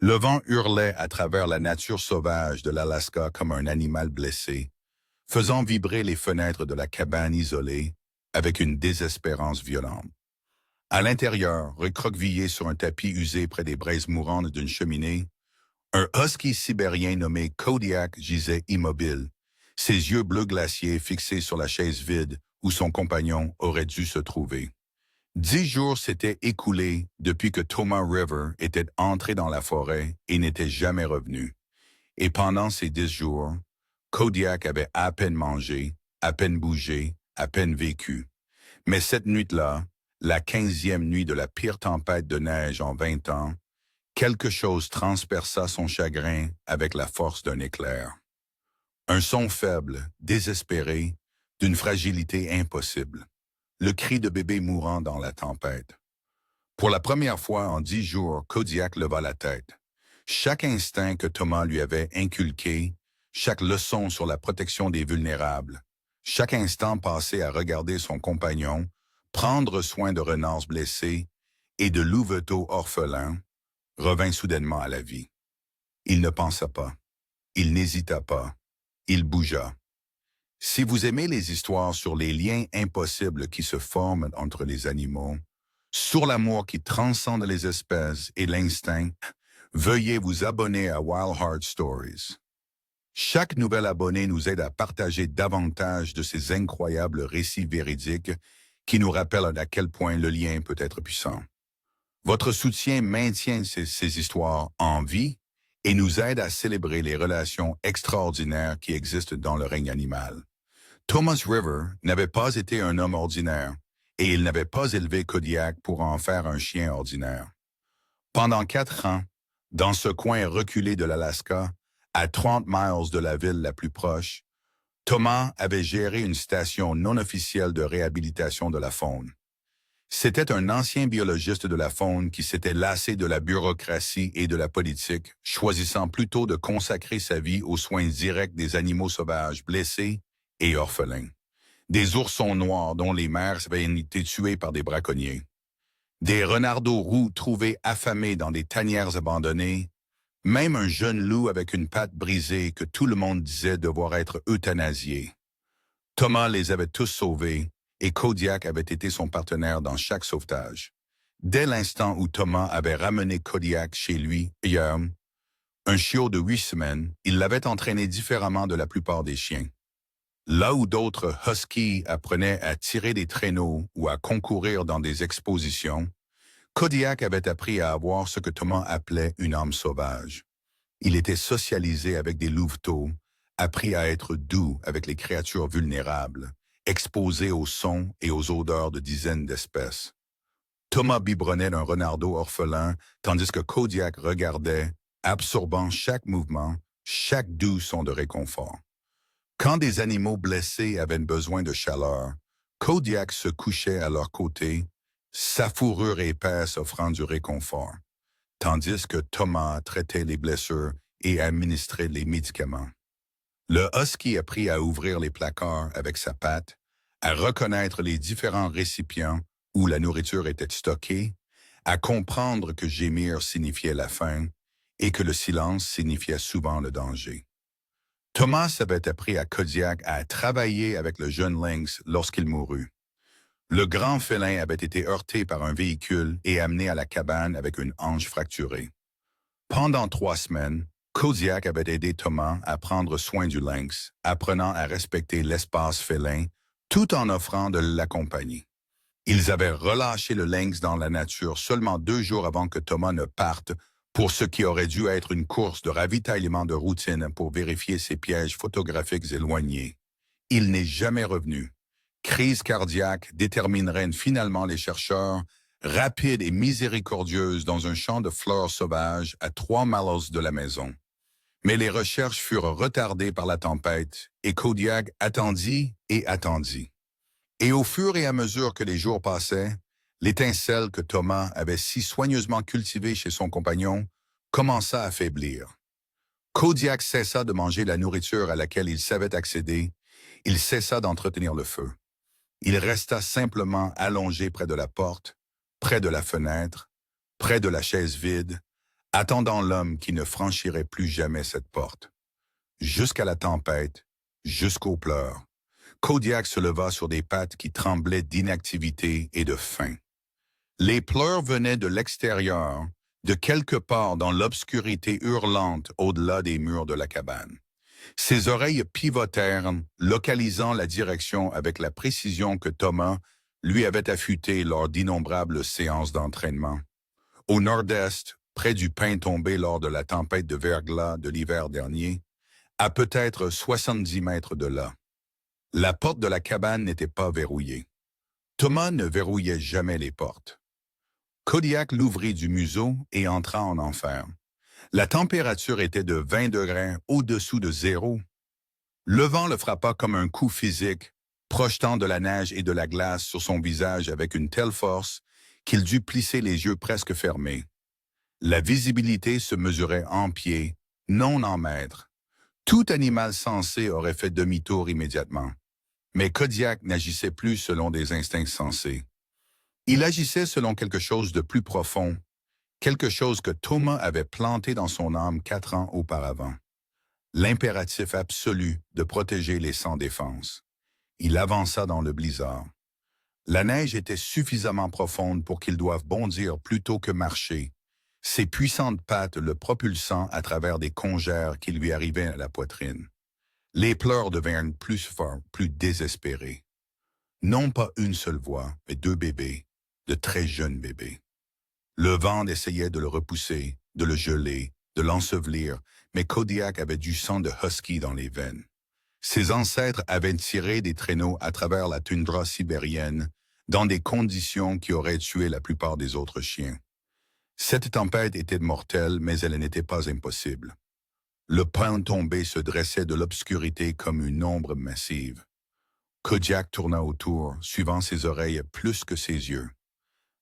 Le vent hurlait à travers la nature sauvage de l'Alaska comme un animal blessé, faisant vibrer les fenêtres de la cabane isolée avec une désespérance violente. À l'intérieur, recroquevillé sur un tapis usé près des braises mourantes d'une cheminée, un husky sibérien nommé Kodiak gisait immobile, ses yeux bleus glaciers fixés sur la chaise vide où son compagnon aurait dû se trouver. 10 jours s'étaient écoulés depuis que Thomas River était entré dans la forêt et n'était jamais revenu. Et pendant ces 10 jours, Kodiak avait à peine mangé, à peine bougé, à peine vécu. Mais cette nuit-là, la 15e nuit de la pire tempête de neige en 20 ans, quelque chose transperça son chagrin avec la force d'un éclair. Un son faible, désespéré, d'une fragilité impossible. Le cri de bébé mourant dans la tempête. Pour la première fois en 10 jours, Kodiak leva la tête. Chaque instinct que Thomas lui avait inculqué, chaque leçon sur la protection des vulnérables, chaque instant passé à regarder son compagnon, prendre soin de renards blessés et de louveteaux orphelins, revint soudainement à la vie. Il ne pensa pas, il n'hésita pas, il bougea. Si vous aimez les histoires sur les liens impossibles qui se forment entre les animaux, sur l'amour qui transcende les espèces et l'instinct, veuillez vous abonner à Wild Heart Stories. Chaque nouvel abonné nous aide à partager davantage de ces incroyables récits véridiques qui nous rappellent à quel point le lien peut être puissant. Votre soutien maintient ces histoires en vie et nous aide à célébrer les relations extraordinaires qui existent dans le règne animal. Thomas River n'avait pas été un homme ordinaire et il n'avait pas élevé Kodiak pour en faire un chien ordinaire. Pendant 4 ans, dans ce coin reculé de l'Alaska, à 30 miles de la ville la plus proche, Thomas avait géré une station non officielle de réhabilitation de la faune. C'était un ancien biologiste de la faune qui s'était lassé de la bureaucratie et de la politique, choisissant plutôt de consacrer sa vie aux soins directs des animaux sauvages blessés et orphelins. Des oursons noirs dont les mères avaient été tuées par des braconniers. Des renardeaux roux trouvés affamés dans des tanières abandonnées. Même un jeune loup avec une patte brisée que tout le monde disait devoir être euthanasié. Thomas les avait tous sauvés et Kodiak avait été son partenaire dans chaque sauvetage. Dès l'instant où Thomas avait ramené Kodiak chez lui, hier, un chiot de 8 semaines, il l'avait entraîné différemment de la plupart des chiens. Là où d'autres huskies apprenaient à tirer des traîneaux ou à concourir dans des expositions, Kodiak avait appris à avoir ce que Thomas appelait une âme sauvage. Il était socialisé avec des louveteaux, appris à être doux avec les créatures vulnérables, exposé aux sons et aux odeurs de dizaines d'espèces. Thomas biberonnait d'un renardeau orphelin, tandis que Kodiak regardait, absorbant chaque mouvement, chaque doux son de réconfort. Quand des animaux blessés avaient besoin de chaleur, Kodiak se couchait à leur côté, sa fourrure épaisse offrant du réconfort, tandis que Thomas traitait les blessures et administrait les médicaments. Le husky apprit à ouvrir les placards avec sa patte, à reconnaître les différents récipients où la nourriture était stockée, à comprendre que gémir signifiait la faim et que le silence signifiait souvent le danger. Thomas avait appris à Kodiak à travailler avec le jeune lynx lorsqu'il mourut. Le grand félin avait été heurté par un véhicule et amené à la cabane avec une hanche fracturée. Pendant 3 semaines, Kodiak avait aidé Thomas à prendre soin du lynx, apprenant à respecter l'espace félin, tout en offrant de l'accompagner. Ils avaient relâché le lynx dans la nature seulement 2 jours avant que Thomas ne parte pour ce qui aurait dû être une course de ravitaillement de routine pour vérifier ses pièges photographiques éloignés. Il n'est jamais revenu. Crise cardiaque déterminerait finalement les chercheurs, rapide et miséricordieuse dans un champ de fleurs sauvages à 3 miles de la maison. Mais les recherches furent retardées par la tempête et Kodiak attendit et attendit. Et au fur et à mesure que les jours passaient, l'étincelle que Thomas avait si soigneusement cultivée chez son compagnon commença à faiblir. Kodiak cessa de manger la nourriture à laquelle il savait accéder, il cessa d'entretenir le feu. Il resta simplement allongé près de la porte, près de la fenêtre, près de la chaise vide, attendant l'homme qui ne franchirait plus jamais cette porte. Jusqu'à la tempête, jusqu'aux pleurs. Kodiak se leva sur des pattes qui tremblaient d'inactivité et de faim. Les pleurs venaient de l'extérieur, de quelque part dans l'obscurité hurlante au-delà des murs de la cabane. Ses oreilles pivotèrent, localisant la direction avec la précision que Thomas lui avait affûtée lors d'innombrables séances d'entraînement. Au nord-est, près du pin tombé lors de la tempête de verglas de l'hiver dernier, à peut-être 70 mètres de là. La porte de la cabane n'était pas verrouillée. Thomas ne verrouillait jamais les portes. Kodiak l'ouvrit du museau et entra en enfer. La température était de 20 degrés au-dessous de zéro. Le vent le frappa comme un coup physique, projetant de la neige et de la glace sur son visage avec une telle force qu'il dut plisser les yeux presque fermés. La visibilité se mesurait en pieds, non en mètres. Tout animal sensé aurait fait demi-tour immédiatement. Mais Kodiak n'agissait plus selon des instincts sensés. Il agissait selon quelque chose de plus profond, quelque chose que Thomas avait planté dans son âme 4 ans auparavant. L'impératif absolu de protéger les sans défense. Il avança dans le blizzard. La neige était suffisamment profonde pour qu'il doive bondir plutôt que marcher, ses puissantes pattes le propulsant à travers des congères qui lui arrivaient à la poitrine. Les pleurs devinrent plus forts, plus désespérés. Non pas une seule voix, mais 2 bébés, de très jeunes bébés. Le vent essayait de le repousser, de le geler, de l'ensevelir, mais Kodiak avait du sang de husky dans les veines. Ses ancêtres avaient tiré des traîneaux à travers la toundra sibérienne, dans des conditions qui auraient tué la plupart des autres chiens. Cette tempête était mortelle, mais elle n'était pas impossible. Le pin tombé se dressait de l'obscurité comme une ombre massive. Kodiak tourna autour, suivant ses oreilles plus que ses yeux.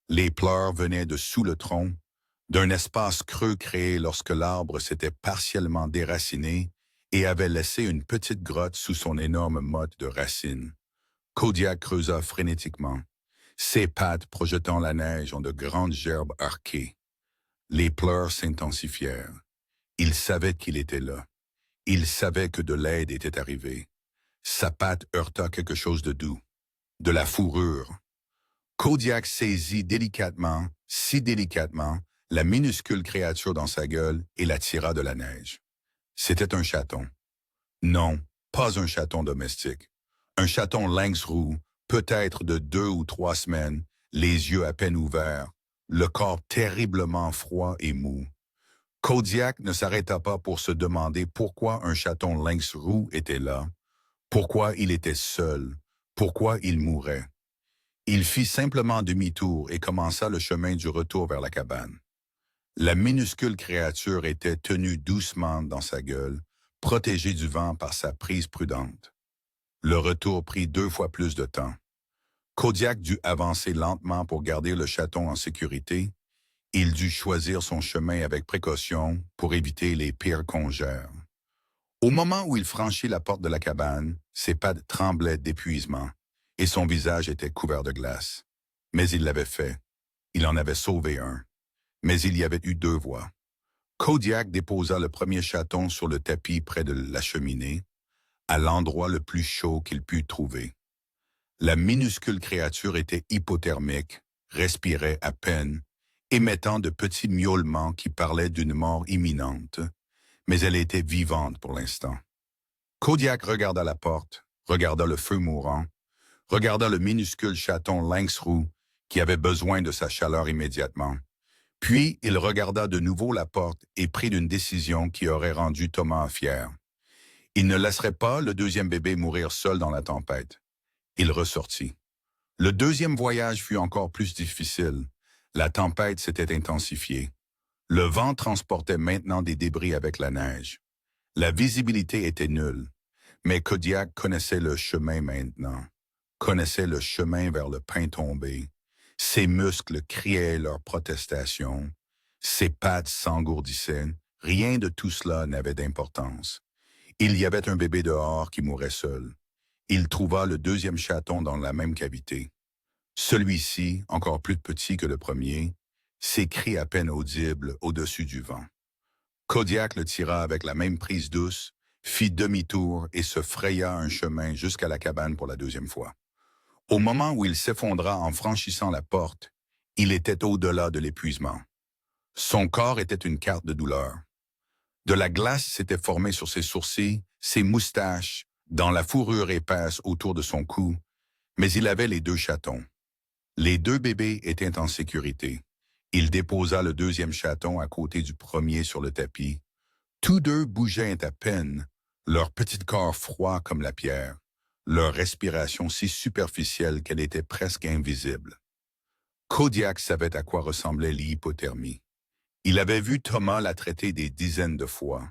Les pleurs venaient de sous le tronc, d'un espace creux créé lorsque l'arbre s'était partiellement déraciné et avait laissé une petite grotte sous son énorme motte de racines. Kodiak creusa frénétiquement, ses pattes projetant la neige en de grandes gerbes arquées. Les pleurs s'intensifièrent. Il savait qu'il était là. Il savait que de l'aide était arrivée. Sa patte heurta quelque chose de doux, de la fourrure. Kodiak saisit délicatement, si délicatement, la minuscule créature dans sa gueule et la tira de la neige. C'était un chaton. Non, pas un chaton domestique. Un chaton lynx roux, peut-être de 2 ou 3 semaines, les yeux à peine ouverts, le corps terriblement froid et mou. Kodiak ne s'arrêta pas pour se demander pourquoi un chaton lynx roux était là, pourquoi il était seul, pourquoi il mourait. Il fit simplement demi-tour et commença le chemin du retour vers la cabane. La minuscule créature était tenue doucement dans sa gueule, protégée du vent par sa prise prudente. Le retour prit 2 fois plus de temps. Kodiak dut avancer lentement pour garder le chaton en sécurité. Il dut choisir son chemin avec précaution pour éviter les pires congères. Au moment où il franchit la porte de la cabane, ses pattes tremblaient d'épuisement et son visage était couvert de glace. Mais il l'avait fait. Il en avait sauvé un. Mais il y avait eu 2 voies. Kodiak déposa le premier chaton sur le tapis près de la cheminée, à l'endroit le plus chaud qu'il put trouver. La minuscule créature était hypothermique, respirait à peine, émettant de petits miaulements qui parlaient d'une mort imminente, mais elle était vivante pour l'instant. Kodiak regarda la porte, regarda le feu mourant, regarda le minuscule chaton lynx roux qui avait besoin de sa chaleur immédiatement. Puis il regarda de nouveau la porte et prit une décision qui aurait rendu Thomas fier. Il ne laisserait pas le 2e bébé mourir seul dans la tempête. Il ressortit. Le 2e voyage fut encore plus difficile. La tempête s'était intensifiée. Le vent transportait maintenant des débris avec la neige. La visibilité était nulle, mais Kodiak connaissait le chemin maintenant, connaissait le chemin vers le pin tombé. Ses muscles criaient leur protestation, ses pattes s'engourdissaient, rien de tout cela n'avait d'importance. Il y avait un bébé dehors qui mourait seul. Il trouva le 2e chaton dans la même cavité. Celui-ci, encore plus petit que le premier, ses cris à peine audibles au-dessus du vent. Kodiak le tira avec la même prise douce, fit demi-tour et se fraya un chemin jusqu'à la cabane pour la deuxième fois. Au moment où il s'effondra en franchissant la porte, il était au-delà de l'épuisement. Son corps était une carte de douleur. De la glace s'était formée sur ses sourcils, ses moustaches, dans la fourrure épaisse autour de son cou, mais il avait les deux chatons. Les deux bébés étaient en sécurité. Il déposa le deuxième chaton à côté du premier sur le tapis. Tous deux bougeaient à peine, leur petit corps froid comme la pierre, leur respiration si superficielle qu'elle était presque invisible. Kodiak savait à quoi ressemblait l'hypothermie. Il avait vu Thomas la traiter des dizaines de fois.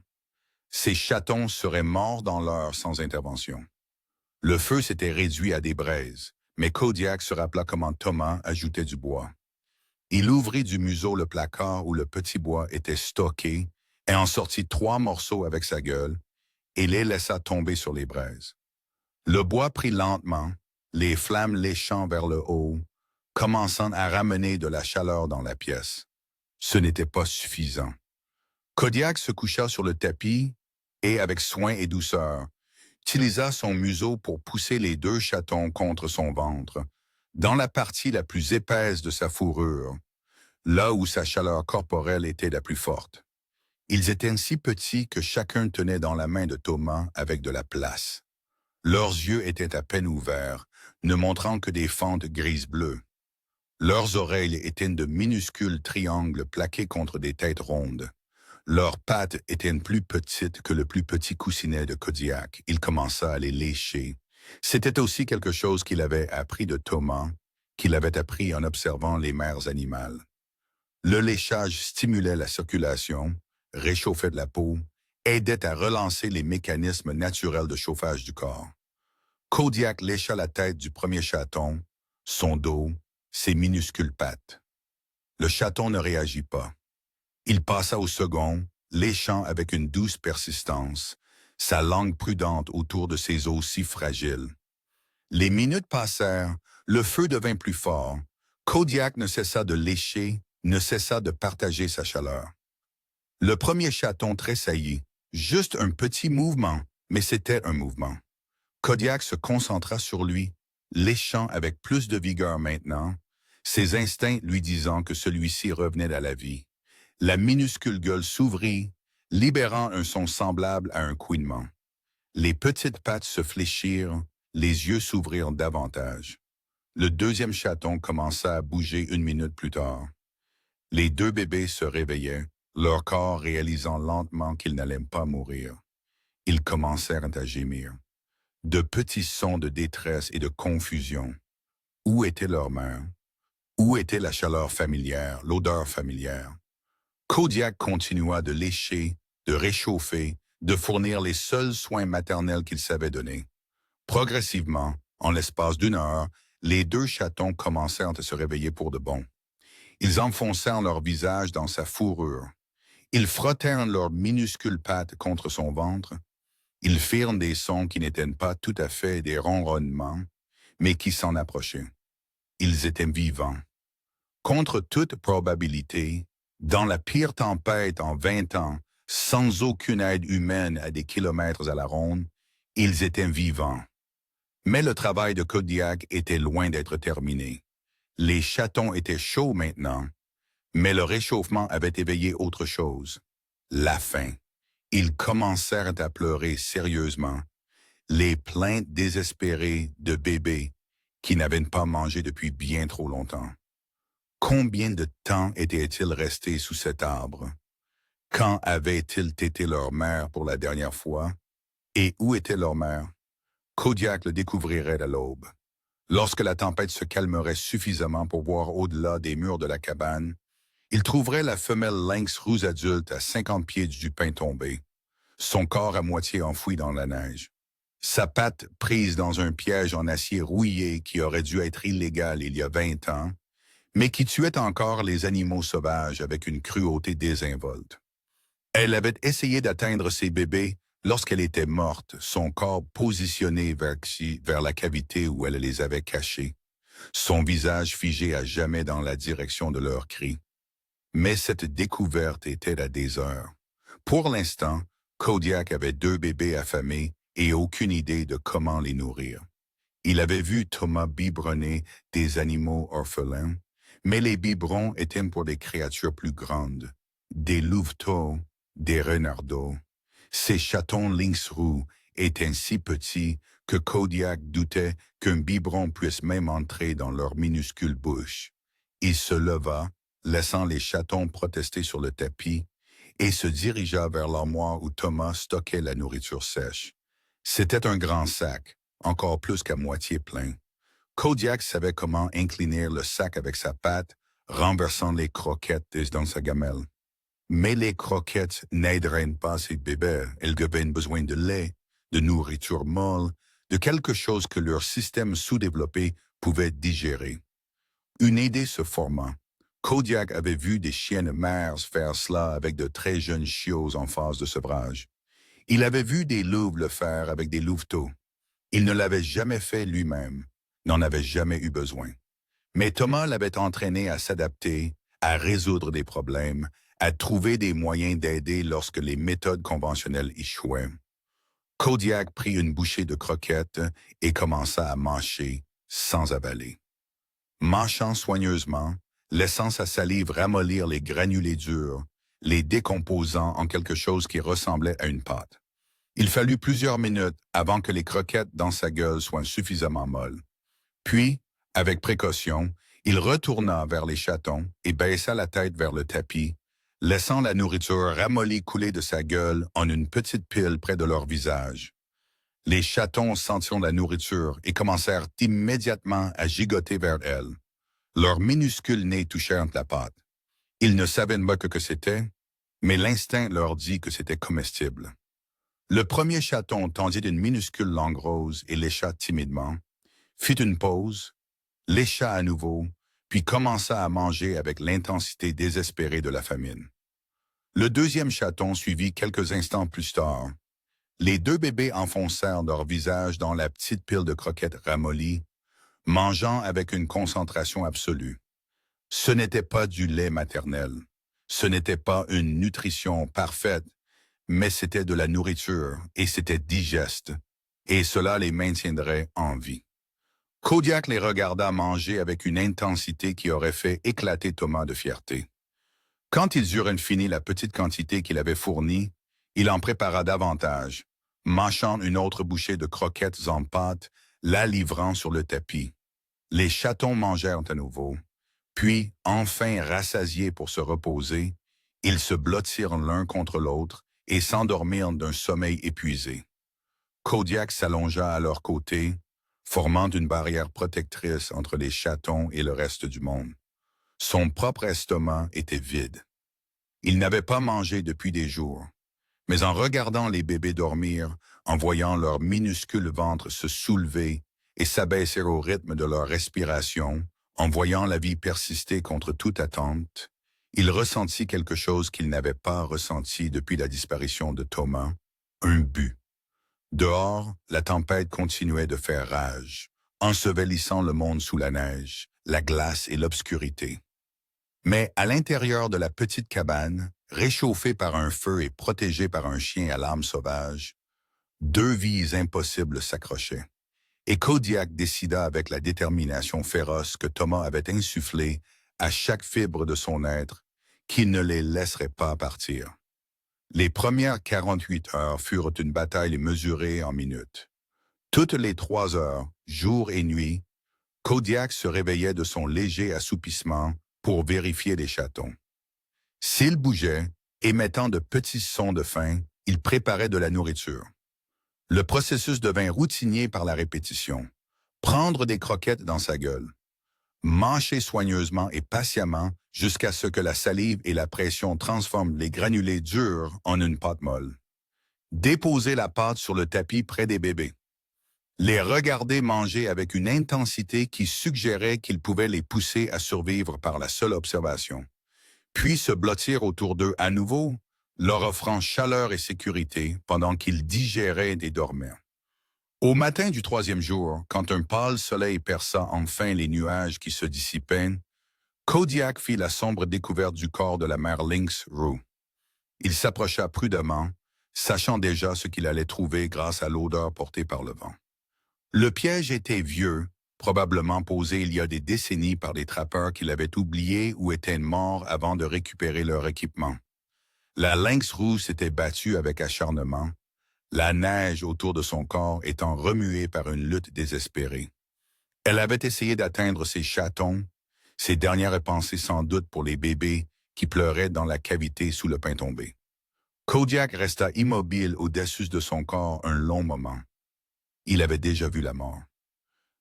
Ses chatons seraient morts dans l'heure sans intervention. Le feu s'était réduit à des braises, mais Kodiak se rappela comment Thomas ajoutait du bois. Il ouvrit du museau le placard où le petit bois était stocké et en sortit 3 morceaux avec sa gueule et les laissa tomber sur les braises. Le bois prit lentement, les flammes léchant vers le haut, commençant à ramener de la chaleur dans la pièce. Ce n'était pas suffisant. Kodiak se coucha sur le tapis et, avec soin et douceur, utilisa son museau pour pousser les deux chatons contre son ventre, dans la partie la plus épaisse de sa fourrure, là où sa chaleur corporelle était la plus forte. Ils étaient si petits que chacun tenait dans la main de Thomas avec de la place. Leurs yeux étaient à peine ouverts, ne montrant que des fentes grises-bleues. Leurs oreilles étaient de minuscules triangles plaqués contre des têtes rondes. Leurs pattes étaient plus petites que le plus petit coussinet de Kodiak. Il commença à les lécher. C'était aussi quelque chose qu'il avait appris de Thomas, qu'il avait appris en observant les mères animales. Le léchage stimulait la circulation, réchauffait de la peau, aidait à relancer les mécanismes naturels de chauffage du corps. Kodiak lécha la tête du premier chaton, son dos, ses minuscules pattes. Le chaton ne réagit pas. Il passa au second, léchant avec une douce persistance, sa langue prudente autour de ses os si fragiles. Les minutes passèrent, le feu devint plus fort. Kodiak ne cessa de lécher, ne cessa de partager sa chaleur. Le premier chaton tressaillit, juste un petit mouvement, mais c'était un mouvement. Kodiak se concentra sur lui, léchant avec plus de vigueur maintenant, ses instincts lui disant que celui-ci revenait à la vie. La minuscule gueule s'ouvrit, libérant un son semblable à un couinement. Les petites pattes se fléchirent, les yeux s'ouvrirent davantage. Le deuxième chaton commença à bouger 1 minute plus tard. Les deux bébés se réveillaient, leur corps réalisant lentement qu'ils n'allaient pas mourir. Ils commencèrent à gémir. De petits sons de détresse et de confusion. Où était leur mère? Où était la chaleur familière, l'odeur familière? Kodiak continua de lécher, de réchauffer, de fournir les seuls soins maternels qu'il savait donner. Progressivement, en l'espace d'1 heure, les deux chatons commencèrent à se réveiller pour de bon. Ils enfoncèrent leur visage dans sa fourrure. Ils frottèrent leurs minuscules pattes contre son ventre. Ils firent des sons qui n'étaient pas tout à fait des ronronnements, mais qui s'en approchaient. Ils étaient vivants. Contre toute probabilité, dans la pire tempête en 20 ans, sans aucune aide humaine à des kilomètres à la ronde, ils étaient vivants. Mais le travail de Kodiak était loin d'être terminé. Les chatons étaient chauds maintenant, mais le réchauffement avait éveillé autre chose. La faim. Ils commencèrent à pleurer sérieusement. Les plaintes désespérées de bébés qui n'avaient pas mangé depuis bien trop longtemps. Combien de temps étaient-ils restés sous cet arbre? Quand avaient-ils été leur mère pour la dernière fois? Et où était leur mère? Kodiak le découvrirait à l'aube. Lorsque la tempête se calmerait suffisamment pour voir au-delà des murs de la cabane, il trouverait la femelle lynx rouge adulte à 50 pieds du pin tombé, son corps à moitié enfoui dans la neige. Sa patte prise dans un piège en acier rouillé qui aurait dû être illégal il y a 20 ans, mais qui tuait encore les animaux sauvages avec une cruauté désinvolte. Elle avait essayé d'atteindre ses bébés lorsqu'elle était morte, son corps positionné vers la cavité où elle les avait cachés, son visage figé à jamais dans la direction de leurs cris. Mais cette découverte était à des heures. Pour l'instant, Kodiak avait 2 bébés affamés et aucune idée de comment les nourrir. Il avait vu Thomas biberonner des animaux orphelins, mais les biberons étaient pour des créatures plus grandes, des louveteaux, des renardeaux. Ces chatons lynx-roux étaient si petits que Kodiak doutait qu'un biberon puisse même entrer dans leur minuscule bouche. Il se leva, laissant les chatons protester sur le tapis, et se dirigea vers l'armoire où Thomas stockait la nourriture sèche. C'était un grand sac, encore plus qu'à moitié plein. Kodiak savait comment incliner le sac avec sa patte, renversant les croquettes dans sa gamelle. Mais les croquettes n'aideraient pas ces bébés. Elles avaient besoin de lait, de nourriture molle, de quelque chose que leur système sous-développé pouvait digérer. Une idée se forma. Kodiak avait vu des chiennes mères faire cela avec de très jeunes chiots en phase de sevrage. Il avait vu des louves le faire avec des louveteaux. Il ne l'avait jamais fait lui-même, n'en avait jamais eu besoin. Mais Thomas l'avait entraîné à s'adapter, à résoudre des problèmes, à trouver des moyens d'aider lorsque les méthodes conventionnelles échouaient. Kodiak prit une bouchée de croquettes et commença à mâcher sans avaler. Mâchant soigneusement, laissant sa salive ramollir les granulés durs, les décomposant en quelque chose qui ressemblait à une pâte. Il fallut plusieurs minutes avant que les croquettes dans sa gueule soient suffisamment molles. Puis, avec précaution, il retourna vers les chatons et baissa la tête vers le tapis, laissant la nourriture ramollie couler de sa gueule en une petite pile près de leur visage. Les chatons sentirent la nourriture et commencèrent immédiatement à gigoter vers elle. Leurs minuscules nez touchèrent la pâte. Ils ne savaient pas que c'était, mais l'instinct leur dit que c'était comestible. Le premier chaton tendit une minuscule langue rose et lécha timidement, fit une pause, lécha à nouveau, puis commença à manger avec l'intensité désespérée de la famine. Le deuxième chaton suivit quelques instants plus tard. Les 2 bébés enfoncèrent leur visage dans la petite pile de croquettes ramollies, mangeant avec une concentration absolue. Ce n'était pas du lait maternel, ce n'était pas une nutrition parfaite, mais c'était de la nourriture et c'était digeste, et cela les maintiendrait en vie. Kodiak les regarda manger avec une intensité qui aurait fait éclater Thomas de fierté. Quand ils eurent fini la petite quantité qu'il avait fournie, il en prépara davantage, mâchant une autre bouchée de croquettes en pâte, la livrant sur le tapis. Les chatons mangèrent à nouveau, puis, enfin rassasiés pour se reposer, ils se blottirent l'un contre l'autre et s'endormirent d'un sommeil épuisé. Kodiak s'allongea à leur côté, formant une barrière protectrice entre les chatons et le reste du monde. Son propre estomac était vide. Il n'avait pas mangé depuis des jours, mais en regardant les bébés dormir, en voyant leur minuscule ventre se soulever et s'abaisser au rythme de leur respiration, en voyant la vie persister contre toute attente, il ressentit quelque chose qu'il n'avait pas ressenti depuis la disparition de Thomas, un but. Dehors, la tempête continuait de faire rage, ensevelissant le monde sous la neige, la glace et l'obscurité. Mais à l'intérieur de la petite cabane, réchauffée par un feu et protégée par un chien à l'âme sauvage, 2 vies impossibles s'accrochaient. Et Kodiak décida avec la détermination féroce que Thomas avait insufflée à chaque fibre de son être qu'il ne les laisserait pas partir. Les premières 48 heures furent une bataille mesurée en minutes. Toutes les 3 heures, jour et nuit, Kodiak se réveillait de son léger assoupissement pour vérifier les chatons. S'ils bougeaient, émettant de petits sons de faim, il préparait de la nourriture. Le processus devint routinier par la répétition. Prendre des croquettes dans sa gueule. Mâcher soigneusement et patiemment jusqu'à ce que la salive et la pression transforment les granulés durs en une pâte molle. Déposer la pâte sur le tapis près des bébés. Les regarder manger avec une intensité qui suggérait qu'ils pouvaient les pousser à survivre par la seule observation. Puis se blottir autour d'eux à nouveau, leur offrant chaleur et sécurité pendant qu'ils digéraient et dormaient. Au matin du 3e jour, quand un pâle soleil perça enfin les nuages qui se dissipaient, Kodiak fit la sombre découverte du corps de la mère Lynx Rue. Il s'approcha prudemment, sachant déjà ce qu'il allait trouver grâce à l'odeur portée par le vent. Le piège était vieux, probablement posé il y a des décennies par des trappeurs qui l'avaient oublié ou étaient morts avant de récupérer leur équipement. La lynx rouge s'était battue avec acharnement, la neige autour de son corps étant remuée par une lutte désespérée. Elle avait essayé d'atteindre ses chatons, ses dernières pensées sans doute pour les bébés qui pleuraient dans la cavité sous le pain tombé. Kodiak resta immobile au-dessus de son corps un long moment. Il avait déjà vu la mort.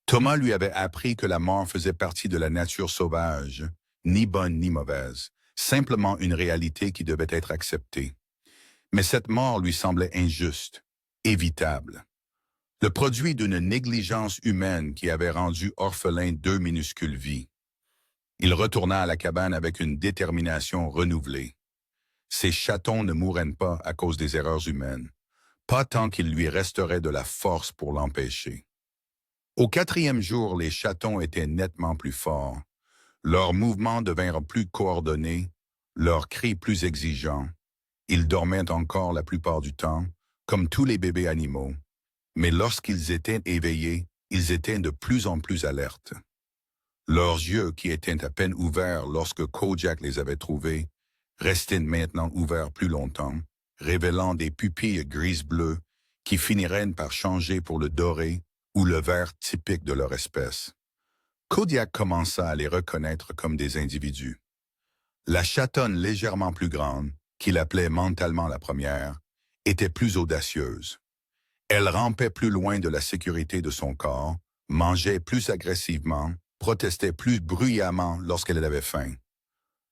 Thomas lui avait appris que la mort faisait partie de la nature sauvage, ni bonne ni mauvaise, simplement une réalité qui devait être acceptée. Mais cette mort lui semblait injuste, évitable. Le produit d'une négligence humaine qui avait rendu orphelin deux minuscules vies. Il retourna à la cabane avec une détermination renouvelée. Ces chatons ne mourraient pas à cause des erreurs humaines, pas tant qu'il lui resterait de la force pour l'empêcher. Au quatrième jour, les chatons étaient nettement plus forts. Leurs mouvements devinrent plus coordonnés, leurs cris plus exigeants. Ils dormaient encore la plupart du temps, comme tous les bébés animaux, mais lorsqu'ils étaient éveillés, ils étaient de plus en plus alertes. Leurs yeux, qui étaient à peine ouverts lorsque Kodiak les avait trouvés, restaient maintenant ouverts plus longtemps, révélant des pupilles grises-bleues qui finiraient par changer pour le doré ou le vert typique de leur espèce. Kodiak commença à les reconnaître comme des individus. La chatonne légèrement plus grande, qu'il appelait mentalement la première, était plus audacieuse. Elle rampait plus loin de la sécurité de son corps, mangeait plus agressivement, protestait plus bruyamment lorsqu'elle avait faim.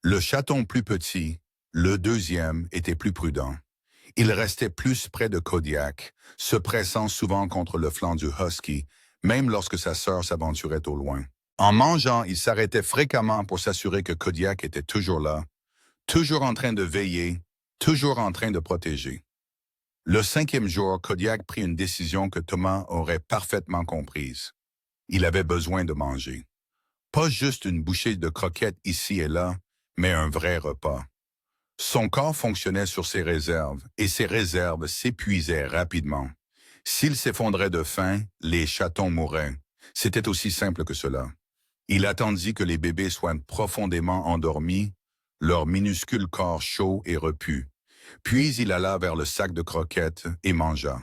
Le chaton plus petit, le deuxième, était plus prudent. Il restait plus près de Kodiak, se pressant souvent contre le flanc du husky, même lorsque sa sœur s'aventurait au loin. En mangeant, il s'arrêtait fréquemment pour s'assurer que Kodiak était toujours là, toujours en train de veiller, toujours en train de protéger. Le cinquième jour, Kodiak prit une décision que Thomas aurait parfaitement comprise. Il avait besoin de manger. Pas juste une bouchée de croquettes ici et là, mais un vrai repas. Son corps fonctionnait sur ses réserves, et ses réserves s'épuisaient rapidement. S'il s'effondrait de faim, les chatons mourraient. C'était aussi simple que cela. Il attendit que les bébés soient profondément endormis, leur minuscule corps chaud et repu. Puis il alla vers le sac de croquettes et mangea.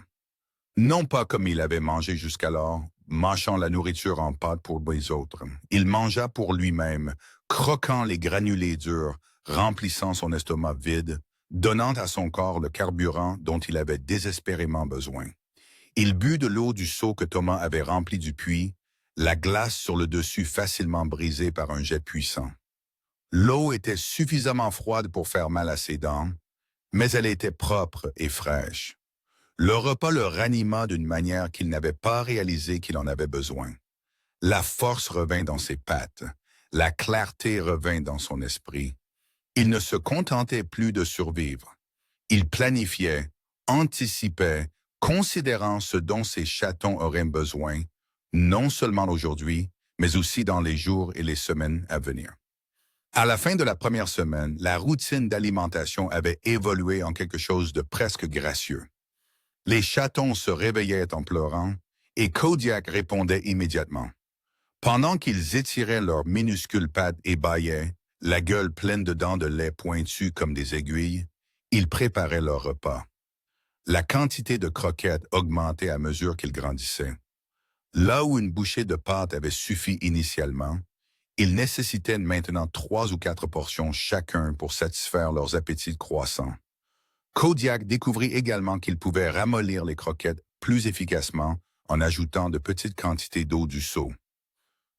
Non pas comme il avait mangé jusqu'alors, mâchant la nourriture en pâte pour les autres. Il mangea pour lui-même, croquant les granulés durs, remplissant son estomac vide, donnant à son corps le carburant dont il avait désespérément besoin. Il but de l'eau du seau que Thomas avait rempli du puits, la glace sur le dessus facilement brisée par un jet puissant. L'eau était suffisamment froide pour faire mal à ses dents, mais elle était propre et fraîche. Le repas le ranima d'une manière qu'il n'avait pas réalisé qu'il en avait besoin. La force revint dans ses pattes, la clarté revint dans son esprit. Il ne se contentait plus de survivre. Il planifiait, anticipait, considérant ce dont ses chatons auraient besoin, non seulement aujourd'hui, mais aussi dans les jours et les semaines à venir. À la fin de la première semaine, la routine d'alimentation avait évolué en quelque chose de presque gracieux. Les chatons se réveillaient en pleurant, et Kodiak répondait immédiatement. Pendant qu'ils étiraient leurs minuscules pattes et bâillaient, la gueule pleine de dents de lait pointues comme des aiguilles, ils préparaient leur repas. La quantité de croquettes augmentait à mesure qu'ils grandissaient. Là où une bouchée de pâte avait suffi initialement, ils nécessitaient maintenant 3 ou 4 portions chacun pour satisfaire leurs appétits croissants. Kodiak découvrit également qu'il pouvait ramollir les croquettes plus efficacement en ajoutant de petites quantités d'eau du seau.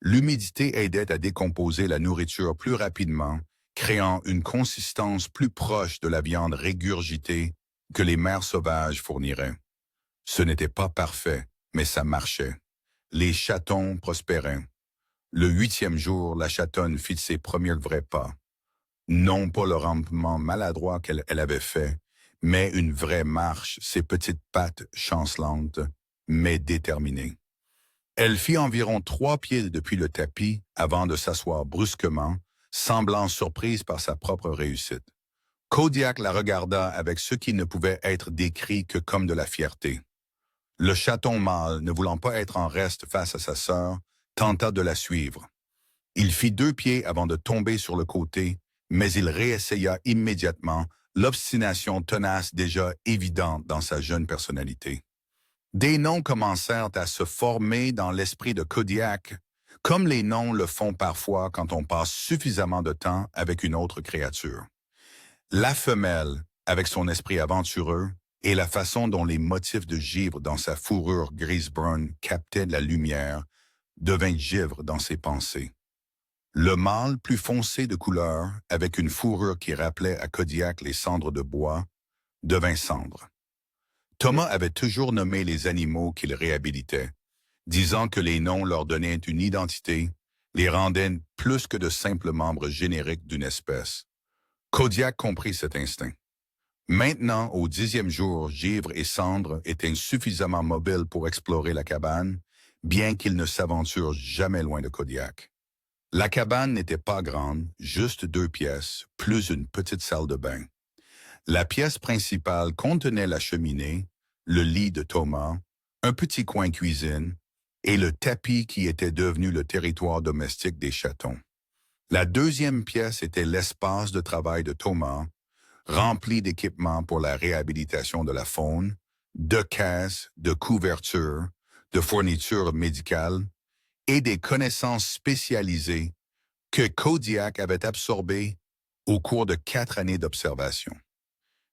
L'humidité aidait à décomposer la nourriture plus rapidement, créant une consistance plus proche de la viande régurgitée que les mères sauvages fourniraient. Ce n'était pas parfait, mais ça marchait. Les chatons prospéraient. Le 8e jour, la chatonne fit ses premiers vrais pas. Non pas le rampement maladroit qu'elle avait fait, mais une vraie marche, ses petites pattes chancelantes, mais déterminées. Elle fit environ 3 pieds depuis le tapis avant de s'asseoir brusquement, semblant surprise par sa propre réussite. Kodiak la regarda avec ce qui ne pouvait être décrit que comme de la fierté. Le chaton mâle, ne voulant pas être en reste face à sa sœur, tenta de la suivre. Il fit 2 pieds avant de tomber sur le côté, mais il réessaya immédiatement, l'obstination tenace déjà évidente dans sa jeune personnalité. Des noms commencèrent à se former dans l'esprit de Kodiak, comme les noms le font parfois quand on passe suffisamment de temps avec une autre créature. La femelle, avec son esprit aventureux, et la façon dont les motifs de givre dans sa fourrure grise-brune captaient la lumière, devint givre dans ses pensées. Le mâle, plus foncé de couleur, avec une fourrure qui rappelait à Kodiak les cendres de bois, devint cendre. Thomas avait toujours nommé les animaux qu'il réhabilitait, disant que les noms leur donnaient une identité, les rendaient plus que de simples membres génériques d'une espèce. Kodiak comprit cet instinct. Maintenant, au 10e jour, Givre et Cendre étaient suffisamment mobiles pour explorer la cabane, bien qu'ils ne s'aventurent jamais loin de Kodiak. La cabane n'était pas grande, juste 2 pièces, plus une petite salle de bain. La pièce principale contenait la cheminée, le lit de Thomas, un petit coin cuisine et le tapis qui était devenu le territoire domestique des chatons. La 2e pièce était l'espace de travail de Thomas, rempli d'équipements pour la réhabilitation de la faune, de caisses, de couvertures, de fournitures médicales et des connaissances spécialisées que Kodiak avait absorbées au cours de 4 années d'observation.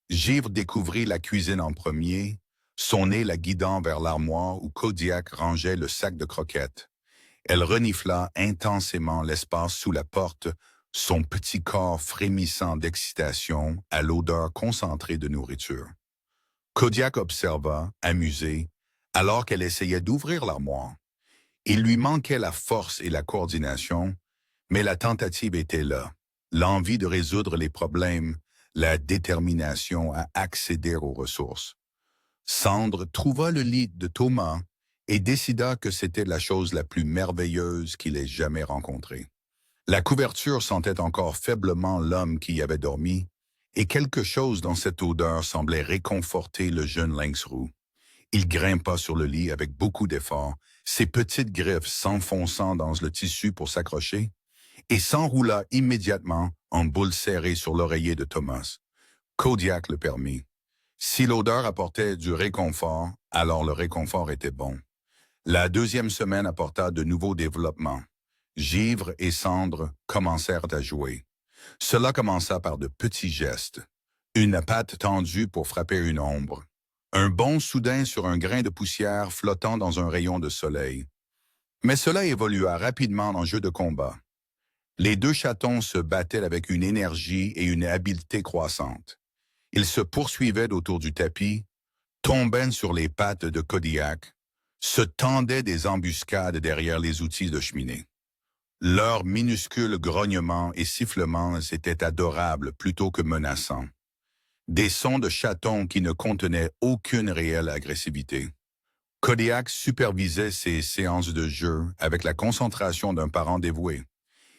Givre découvrit la cuisine en premier, son nez la guidant vers l'armoire où Kodiak rangeait le sac de croquettes. Elle renifla intensément l'espace sous la porte, son petit corps frémissant d'excitation à l'odeur concentrée de nourriture. Kodiak observa, amusé, alors qu'elle essayait d'ouvrir l'armoire. Il lui manquait la force et la coordination, mais la tentative était là, l'envie de résoudre les problèmes, la détermination à accéder aux ressources. Cendre trouva le lit de Thomas et décida que c'était la chose la plus merveilleuse qu'il ait jamais rencontrée. La couverture sentait encore faiblement l'homme qui y avait dormi, et quelque chose dans cette odeur semblait réconforter le jeune lynx roux. Il grimpa sur le lit avec beaucoup d'effort, ses petites griffes s'enfonçant dans le tissu pour s'accrocher, et s'enroula immédiatement en boule serrée sur l'oreiller de Thomas. Kodiak le permit. Si l'odeur apportait du réconfort, alors le réconfort était bon. La 2e semaine apporta de nouveaux développements. Givre et Cendre commencèrent à jouer. Cela commença par de petits gestes. Une patte tendue pour frapper une ombre. Un bond soudain sur un grain de poussière flottant dans un rayon de soleil. Mais cela évolua rapidement en jeu de combat. Les 2 chatons se battaient avec une énergie et une habileté croissantes. Ils se poursuivaient autour du tapis, tombaient sur les pattes de Kodiak, se tendaient des embuscades derrière les outils de cheminée. Leurs minuscules grognements et sifflements étaient adorables plutôt que menaçants. Des sons de chatons qui ne contenaient aucune réelle agressivité. Kodiak supervisait ces séances de jeu avec la concentration d'un parent dévoué.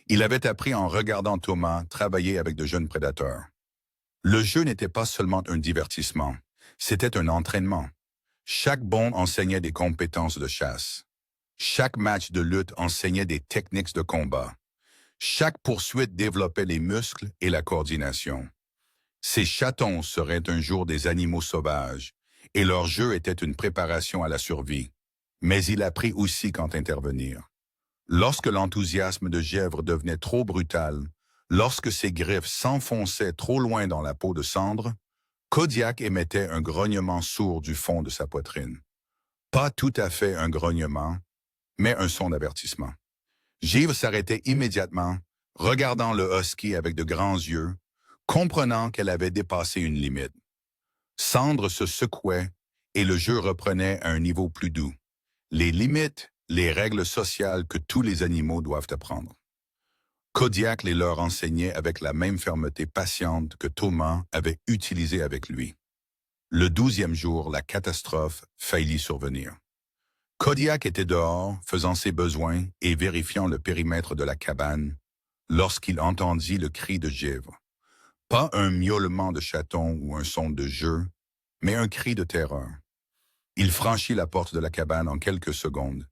Il avait appris en regardant Thomas travailler avec de jeunes prédateurs. Le jeu n'était pas seulement un divertissement, c'était un entraînement. Chaque bond enseignait des compétences de chasse. Chaque match de lutte enseignait des techniques de combat. Chaque poursuite développait les muscles et la coordination. Ces chatons seraient un jour des animaux sauvages, et leur jeu était une préparation à la survie. Mais il apprit aussi quand intervenir. Lorsque l'enthousiasme de Givre devenait trop brutal, lorsque ses griffes s'enfonçaient trop loin dans la peau de Cendre, Kodiak émettait un grognement sourd du fond de sa poitrine. Pas tout à fait un grognement, mais un son d'avertissement. Givre s'arrêtait immédiatement, regardant le husky avec de grands yeux, comprenant qu'elle avait dépassé une limite. Cendre se secouait et le jeu reprenait à un niveau plus doux. Les limites, les règles sociales que tous les animaux doivent apprendre. Kodiak les leur enseignait avec la même fermeté patiente que Thomas avait utilisée avec lui. Le 12e jour, la catastrophe faillit survenir. Kodiak était dehors, faisant ses besoins et vérifiant le périmètre de la cabane, lorsqu'il entendit le cri de Givre. Pas un miaulement de chaton ou un son de jeu, mais un cri de terreur. Il franchit la porte de la cabane en quelques secondes.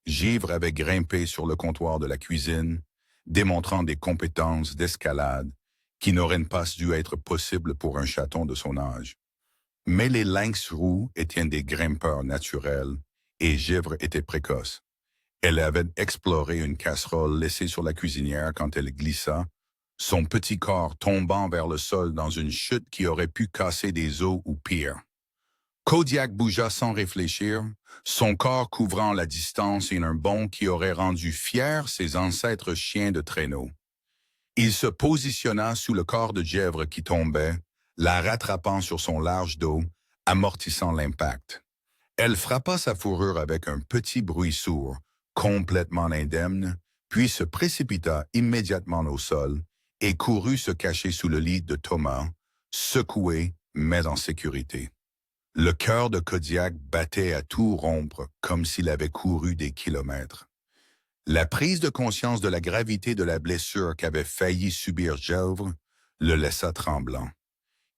Givre avait grimpé sur le comptoir de la cuisine, démontrant des compétences d'escalade qui n'auraient pas dû être possibles pour un chaton de son âge. Mais les lynx roux étaient des grimpeurs naturels et Givre était précoce. Elle avait exploré une casserole laissée sur la cuisinière quand elle glissa, son petit corps tombant vers le sol dans une chute qui aurait pu casser des os ou pire. Kodiak bougea sans réfléchir, son corps couvrant la distance et un bond qui aurait rendu fiers ses ancêtres chiens de traîneau. Il se positionna sous le corps de Givre qui tombait, la rattrapant sur son large dos, amortissant l'impact. Elle frappa sa fourrure avec un petit bruit sourd, complètement indemne, puis se précipita immédiatement au sol et courut se cacher sous le lit de Thomas, secoué mais en sécurité. Le cœur de Kodiak battait à tout rompre comme s'il avait couru des kilomètres. La prise de conscience de la gravité de la blessure qu'avait failli subir Givre le laissa tremblant.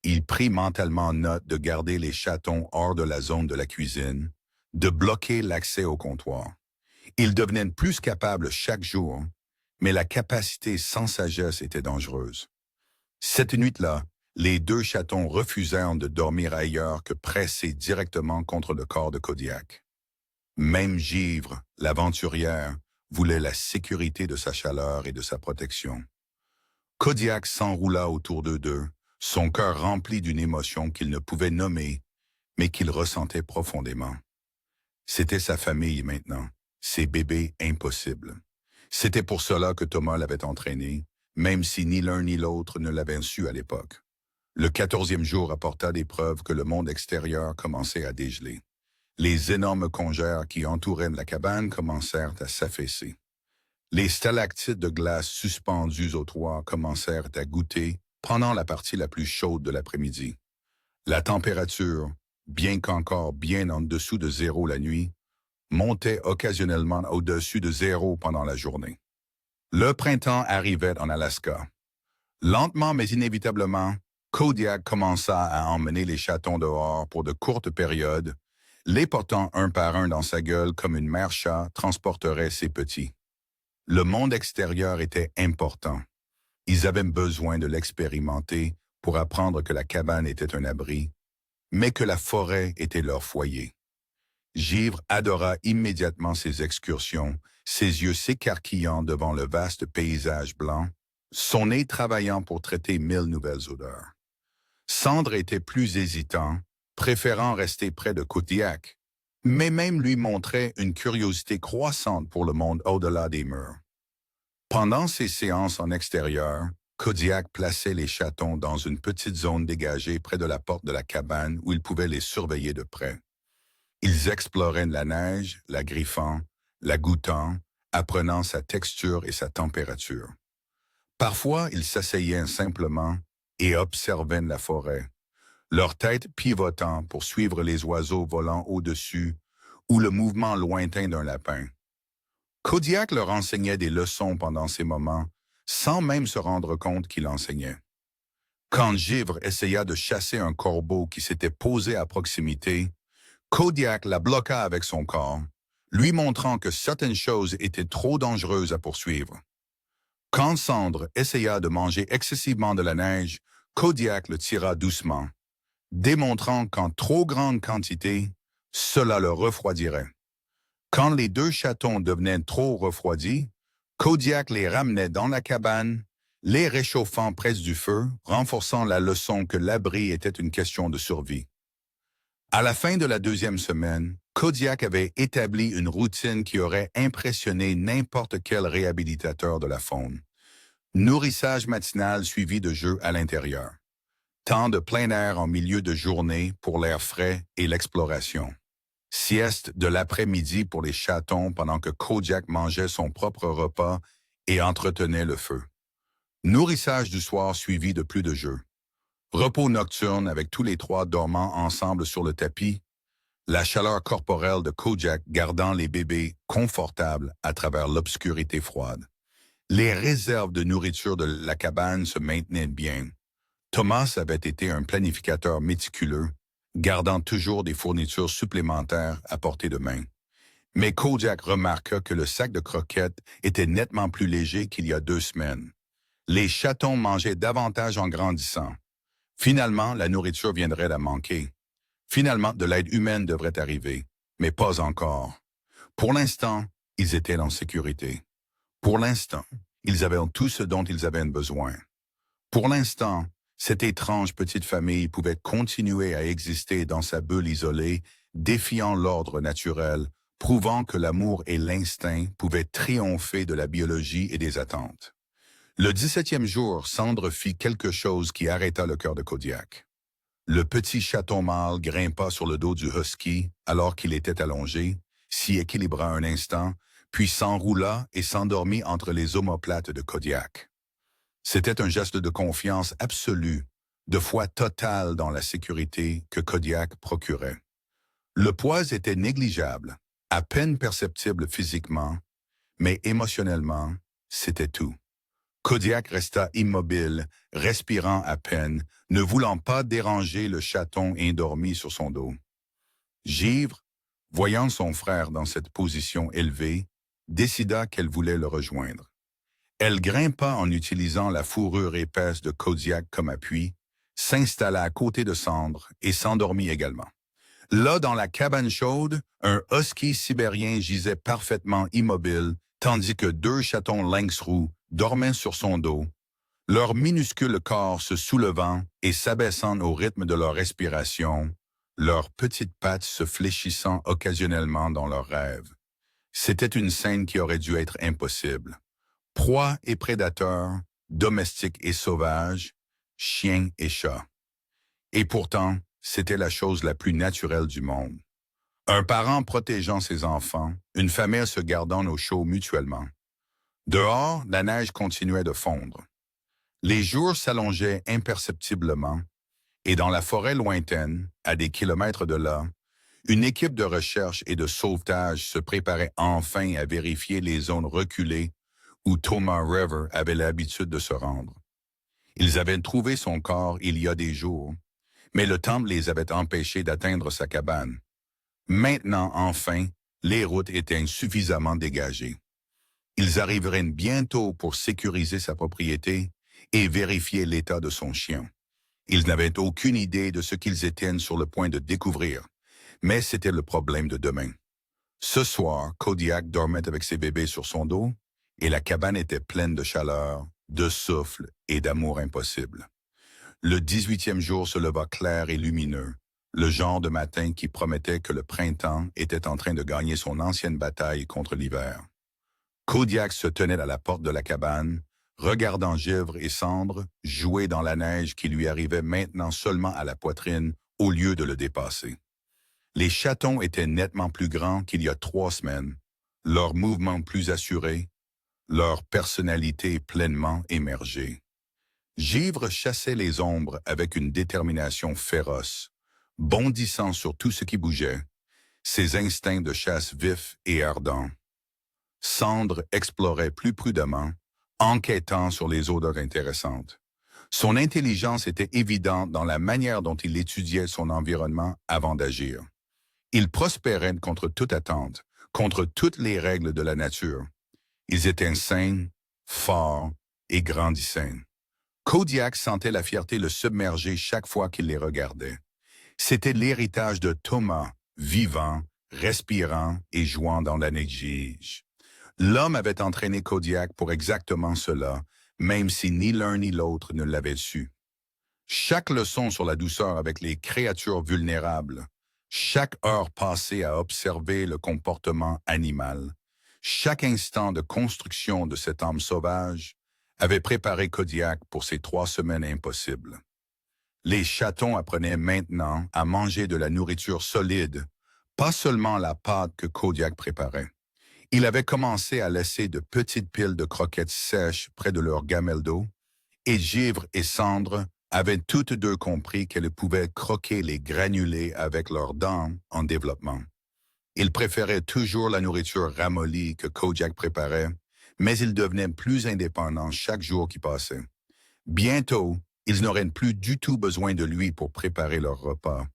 Il prit mentalement note de garder les chatons hors de la zone de la cuisine, de bloquer l'accès au comptoir. Il devenait plus capable chaque jour, mais la capacité sans sagesse était dangereuse. Cette nuit-là, les deux chatons refusèrent de dormir ailleurs que pressés directement contre le corps de Kodiak. Même Givre, l'aventurière, voulait la sécurité de sa chaleur et de sa protection. Kodiak s'enroula autour d'eux deux, son cœur rempli d'une émotion qu'il ne pouvait nommer, mais qu'il ressentait profondément. C'était sa famille maintenant, ses bébés impossibles. C'était pour cela que Thomas l'avait entraîné, même si ni l'un ni l'autre ne l'avaient su à l'époque. Le 14e jour apporta des preuves que le monde extérieur commençait à dégeler. Les énormes congères qui entouraient la cabane commencèrent à s'affaisser. Les stalactites de glace suspendues au toit commencèrent à goûter pendant la partie la plus chaude de l'après-midi. La température, bien qu'encore bien en dessous de zéro la nuit, montait occasionnellement au-dessus de zéro pendant la journée. Le printemps arrivait en Alaska. Lentement mais inévitablement, Kodiak commença à emmener les chatons dehors pour de courtes périodes, les portant un par un dans sa gueule comme une mère chat transporterait ses petits. Le monde extérieur était important. Ils avaient besoin de l'expérimenter pour apprendre que la cabane était un abri, mais que la forêt était leur foyer. Givre adora immédiatement ces excursions, ses yeux s'écarquillant devant le vaste paysage blanc, son nez travaillant pour traiter 1000 nouvelles odeurs. Cendre était plus hésitant, préférant rester près de Kodiak, mais même lui montrait une curiosité croissante pour le monde au-delà des murs. Pendant ces séances en extérieur, Kodiak plaçait les chatons dans une petite zone dégagée près de la porte de la cabane où il pouvait les surveiller de près. Ils exploraient la neige, la griffant, la goûtant, apprenant sa texture et sa température. Parfois, ils s'asseyaient simplement et observaient la forêt, leur tête pivotant pour suivre les oiseaux volant au-dessus ou le mouvement lointain d'un lapin. Kodiak leur enseignait des leçons pendant ces moments, sans même se rendre compte qu'il enseignait. Quand Givre essaya de chasser un corbeau qui s'était posé à proximité, Kodiak la bloqua avec son corps, lui montrant que certaines choses étaient trop dangereuses à poursuivre. Quand Cendre essaya de manger excessivement de la neige, Kodiak le tira doucement, démontrant qu'en trop grande quantité, cela le refroidirait. Quand les deux chatons devenaient trop refroidis, Kodiak les ramenait dans la cabane, les réchauffant près du feu, renforçant la leçon que l'abri était une question de survie. À la fin de la 2e semaine, Kodiak avait établi une routine qui aurait impressionné n'importe quel réhabilitateur de la faune. Nourrissage matinal suivi de jeux à l'intérieur. Temps de plein air en milieu de journée pour l'air frais et l'exploration. Sieste de l'après-midi pour les chatons pendant que Kodiak mangeait son propre repas et entretenait le feu. Nourrissage du soir suivi de plus de jeux. Repos nocturne avec tous les trois dormant ensemble sur le tapis, la chaleur corporelle de Kodiak gardant les bébés confortables à travers l'obscurité froide. Les réserves de nourriture de la cabane se maintenaient bien. Thomas avait été un planificateur méticuleux, gardant toujours des fournitures supplémentaires à portée de main. Mais Kodiak remarqua que le sac de croquettes était nettement plus léger qu'il y a 2 semaines. Les chatons mangeaient davantage en grandissant. Finalement, la nourriture viendrait à manquer. Finalement, de l'aide humaine devrait arriver, mais pas encore. Pour l'instant, ils étaient en sécurité. Pour l'instant, ils avaient tout ce dont ils avaient besoin. Pour l'instant, cette étrange petite famille pouvait continuer à exister dans sa bulle isolée, défiant l'ordre naturel, prouvant que l'amour et l'instinct pouvaient triompher de la biologie et des attentes. Le 17e jour, Sandre fit quelque chose qui arrêta le cœur de Kodiak. Le petit chaton mâle grimpa sur le dos du husky alors qu'il était allongé, s'y équilibra un instant, puis s'enroula et s'endormit entre les omoplates de Kodiak. C'était un geste de confiance absolue, de foi totale dans la sécurité que Kodiak procurait. Le poids était négligeable, à peine perceptible physiquement, mais émotionnellement, c'était tout. Kodiak resta immobile, respirant à peine, ne voulant pas déranger le chaton endormi sur son dos. Givre, voyant son frère dans cette position élevée, décida qu'elle voulait le rejoindre. Elle grimpa en utilisant la fourrure épaisse de Kodiak comme appui, s'installa à côté de Sandre et s'endormit également. Là, dans la cabane chaude, un husky sibérien gisait parfaitement immobile, tandis que 2 chatons lynx roux dormaient sur son dos, leurs minuscules corps se soulevant et s'abaissant au rythme de leur respiration, leurs petites pattes se fléchissant occasionnellement dans leurs rêves. C'était une scène qui aurait dû être impossible. Proie et prédateurs, domestiques et sauvages, chiens et chats. Et pourtant, c'était la chose la plus naturelle du monde. Un parent protégeant ses enfants, une famille se gardant au chaud mutuellement. Dehors, la neige continuait de fondre. Les jours s'allongeaient imperceptiblement, et dans la forêt lointaine, à des kilomètres de là, une équipe de recherche et de sauvetage se préparait enfin à vérifier les zones reculées où Thomas River avait l'habitude de se rendre. Ils avaient trouvé son corps il y a des jours, mais le temps les avait empêchés d'atteindre sa cabane. Maintenant, enfin, les routes étaient suffisamment dégagées. Ils arriveraient bientôt pour sécuriser sa propriété et vérifier l'état de son chien. Ils n'avaient aucune idée de ce qu'ils étaient sur le point de découvrir, mais c'était le problème de demain. Ce soir, Kodiak dormait avec ses bébés sur son dos, et la cabane était pleine de chaleur, de souffle et d'amour impossible. Le 18e jour se leva clair et lumineux, le genre de matin qui promettait que le printemps était en train de gagner son ancienne bataille contre l'hiver. Kodiak se tenait à la porte de la cabane, regardant Givre et Sandre jouer dans la neige qui lui arrivait maintenant seulement à la poitrine au lieu de le dépasser. Les chatons étaient nettement plus grands qu'il y a 3 semaines, leurs mouvements plus assurés, leur personnalité pleinement émergée. Givre chassait les ombres avec une détermination féroce, bondissant sur tout ce qui bougeait, ses instincts de chasse vifs et ardents. Sandre explorait plus prudemment, enquêtant sur les odeurs intéressantes. Son intelligence était évidente dans la manière dont il étudiait son environnement avant d'agir. Il prospérait contre toute attente, contre toutes les règles de la nature. Ils étaient sains, forts et grandissants. Kodiak sentait la fierté le submerger chaque fois qu'il les regardait. C'était l'héritage de Thomas, vivant, respirant et jouant dans la neige. L'homme avait entraîné Kodiak pour exactement cela, même si ni l'un ni l'autre ne l'avaient su. Chaque leçon sur la douceur avec les créatures vulnérables, chaque heure passée à observer le comportement animal, chaque instant de construction de cette âme sauvage avait préparé Kodiak pour ces 3 semaines impossibles. Les chatons apprenaient maintenant à manger de la nourriture solide, pas seulement la pâte que Kodiak préparait. Il avait commencé à laisser de petites piles de croquettes sèches près de leur gamelle d'eau, et Givre et Sandre avaient toutes deux compris qu'elles pouvaient croquer les granulés avec leurs dents en développement. Ils préféraient toujours la nourriture ramollie que Kodiak préparait, mais ils devenaient plus indépendants chaque jour qui passait. Bientôt, ils n'auraient plus du tout besoin de lui pour préparer leur repas.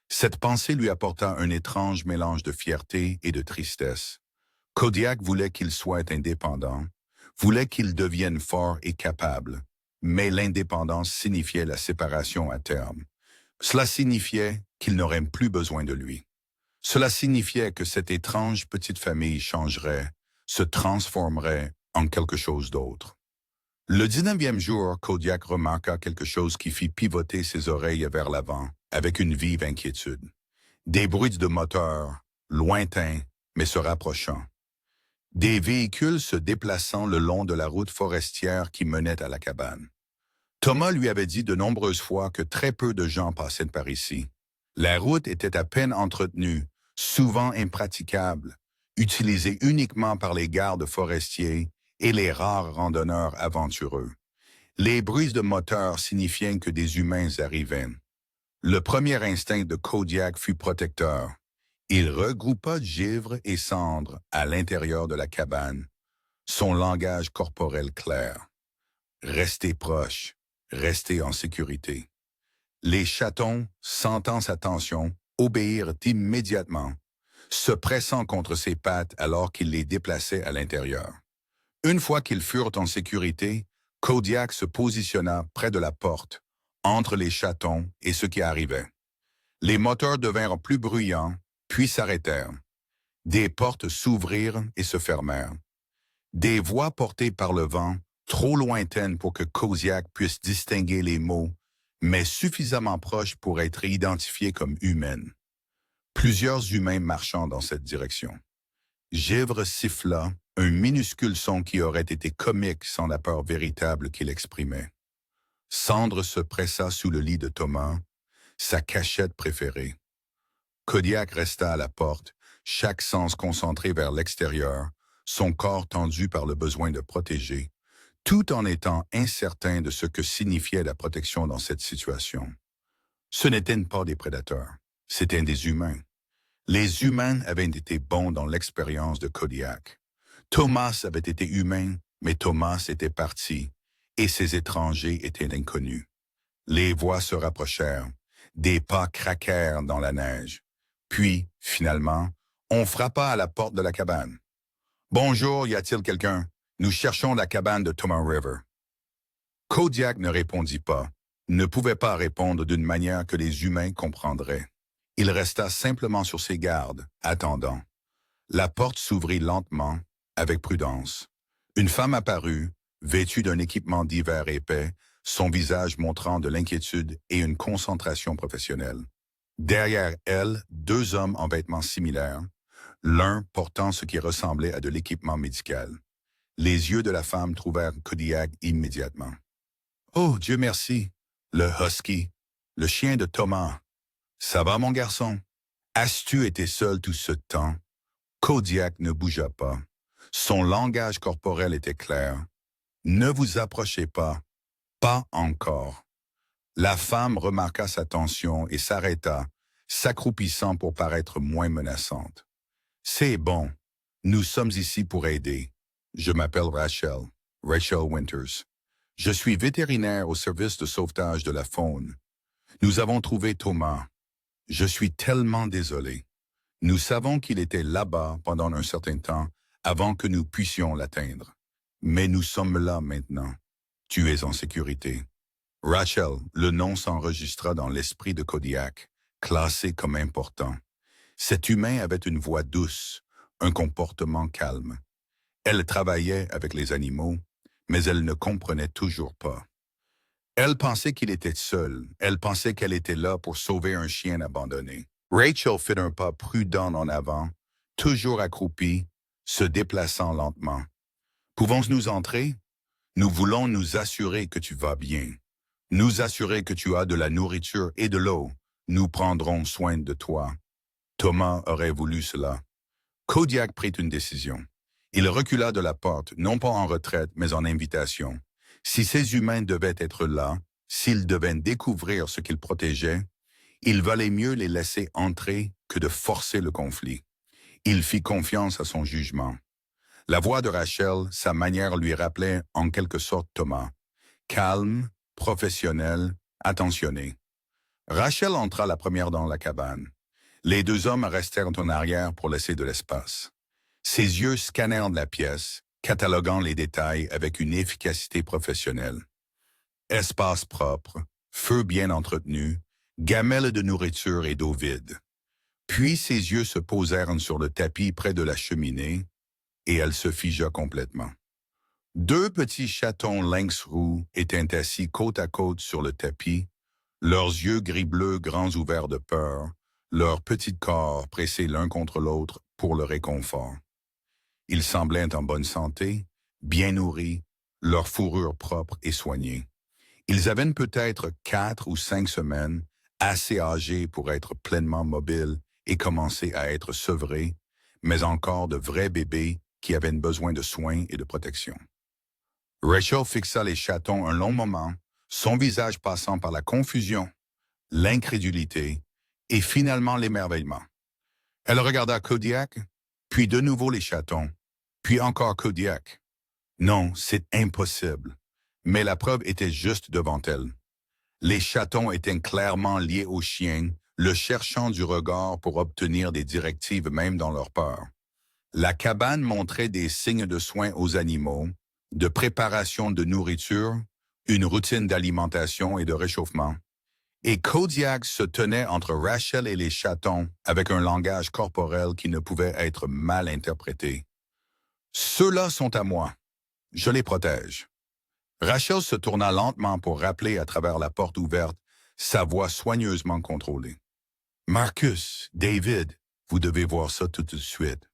Cette pensée lui apporta un étrange mélange de fierté et de tristesse. Kodiak voulait qu'il soit indépendant, voulait qu'il devienne fort et capable, mais l'indépendance signifiait la séparation à terme. Cela signifiait qu'il n'aurait plus besoin de lui. Cela signifiait que cette étrange petite famille changerait, se transformerait en quelque chose d'autre. Le 19e jour, Kodiak remarqua quelque chose qui fit pivoter ses oreilles vers l'avant, avec une vive inquiétude. Des bruits de moteurs, lointains, mais se rapprochant. Des véhicules se déplaçant le long de la route forestière qui menait à la cabane. Thomas lui avait dit de nombreuses fois que très peu de gens passaient par ici. La route était à peine entretenue, souvent impraticable, utilisée uniquement par les gardes forestiers et les rares randonneurs aventureux. Les bruits de moteurs signifiaient que des humains arrivaient. Le premier instinct de Kodiak fut protecteur. Il regroupa givre et cendres à l'intérieur de la cabane, son langage corporel clair. Restez proche, restez en sécurité. Les chatons, sentant sa tension, obéirent immédiatement, se pressant contre ses pattes alors qu'il les déplaçait à l'intérieur. Une fois qu'ils furent en sécurité, Kodiak se positionna près de la porte, entre les chatons et ceux qui arrivaient. Les moteurs devinrent plus bruyants, puis s'arrêtèrent. Des portes s'ouvrirent et se fermèrent. Des voix portées par le vent, trop lointaines pour que Kodiak puisse distinguer les mots, mais suffisamment proches pour être identifiées comme humaines. Plusieurs humains marchant dans cette direction. Givre siffla, un minuscule son qui aurait été comique sans la peur véritable qu'il exprimait. Cendre se pressa sous le lit de Thomas, sa cachette préférée. Kodiak resta à la porte, chaque sens concentré vers l'extérieur, son corps tendu par le besoin de protéger, tout en étant incertain de ce que signifiait la protection dans cette situation. Ce n'étaient pas des prédateurs, c'étaient des humains. Les humains avaient été bons dans l'expérience de Kodiak. Thomas avait été humain, mais Thomas était parti, et ces étrangers étaient inconnus. Les voix se rapprochèrent, des pas craquèrent dans la neige. Puis, finalement, on frappa à la porte de la cabane. « Bonjour, y a-t-il quelqu'un? Nous cherchons la cabane de Thomas River. » Kodiak ne répondit pas, ne pouvait pas répondre d'une manière que les humains comprendraient. Il resta simplement sur ses gardes, attendant. La porte s'ouvrit lentement, avec prudence. Une femme apparut, vêtue d'un équipement d'hiver épais, son visage montrant de l'inquiétude et une concentration professionnelle. Derrière elle, deux hommes en vêtements similaires, l'un portant ce qui ressemblait à de l'équipement médical. Les yeux de la femme trouvèrent Kodiak immédiatement. « Oh, Dieu merci! Le husky, le chien de Thomas. Ça va, mon garçon? » As-tu été seul tout ce temps? Kodiak ne bougea pas. Son langage corporel était clair. « Ne vous approchez pas. Pas encore. » La femme remarqua sa tension et s'arrêta, s'accroupissant pour paraître moins menaçante. « C'est bon. Nous sommes ici pour aider. Je m'appelle Rachel Winters. Je suis vétérinaire au service de sauvetage de la faune. Nous avons trouvé Thomas. Je suis tellement désolé. Nous savons qu'il était là-bas pendant un certain temps avant que nous puissions l'atteindre. Mais nous sommes là maintenant. Tu es en sécurité. » Rachel, le nom s'enregistra dans l'esprit de Kodiak, classé comme important. Cet humain avait une voix douce, un comportement calme. Elle travaillait avec les animaux, mais elle ne comprenait toujours pas. Elle pensait qu'il était seul, elle pensait qu'elle était là pour sauver un chien abandonné. Rachel fit un pas prudent en avant, toujours accroupie, se déplaçant lentement. « Pouvons-nous entrer? Nous voulons nous assurer que tu vas bien. Nous assurer que tu as de la nourriture et de l'eau. Nous prendrons soin de toi. » Thomas aurait voulu cela. Kodiak prit une décision. Il recula de la porte, non pas en retraite, mais en invitation. Si ces humains devaient être là, s'ils devaient découvrir ce qu'ils protégeaient, il valait mieux les laisser entrer que de forcer le conflit. Il fit confiance à son jugement. La voix de Rachel, sa manière lui rappelait en quelque sorte Thomas. Calme, professionnel, attentionné. Rachel entra la première dans la cabane. Les deux hommes restèrent en arrière pour laisser de l'espace. Ses yeux scannèrent la pièce, cataloguant les détails avec une efficacité professionnelle. Espace propre, feu bien entretenu, gamelles de nourriture et d'eau vide. Puis ses yeux se posèrent sur le tapis près de la cheminée, et elle se figea complètement. Deux petits chatons lynx roux étaient assis côte à côte sur le tapis, leurs yeux gris-bleu grands ouverts de peur, leurs petits corps pressés l'un contre l'autre pour le réconfort. Ils semblaient en bonne santé, bien nourris, leur fourrure propre et soignée. Ils avaient peut-être 4 ou 5 semaines, assez âgés pour être pleinement mobiles et commencer à être sevrés, mais encore de vrais bébés qui avaient besoin de soins et de protection. Rachel fixa les chatons un long moment, son visage passant par la confusion, l'incrédulité et finalement l'émerveillement. Elle regarda Kodiak, puis de nouveau les chatons, puis encore Kodiak. Non, c'est impossible. Mais la preuve était juste devant elle. Les chatons étaient clairement liés aux chiens, le cherchant du regard pour obtenir des directives même dans leur peur. La cabane montrait des signes de soins aux animaux, de préparation de nourriture, une routine d'alimentation et de réchauffement. Et Kodiak se tenait entre Rachel et les chatons avec un langage corporel qui ne pouvait être mal interprété. « Ceux-là sont à moi. Je les protège. » Rachel se tourna lentement pour rappeler à travers la porte ouverte, sa voix soigneusement contrôlée. « Marcus, David, vous devez voir ça tout de suite. »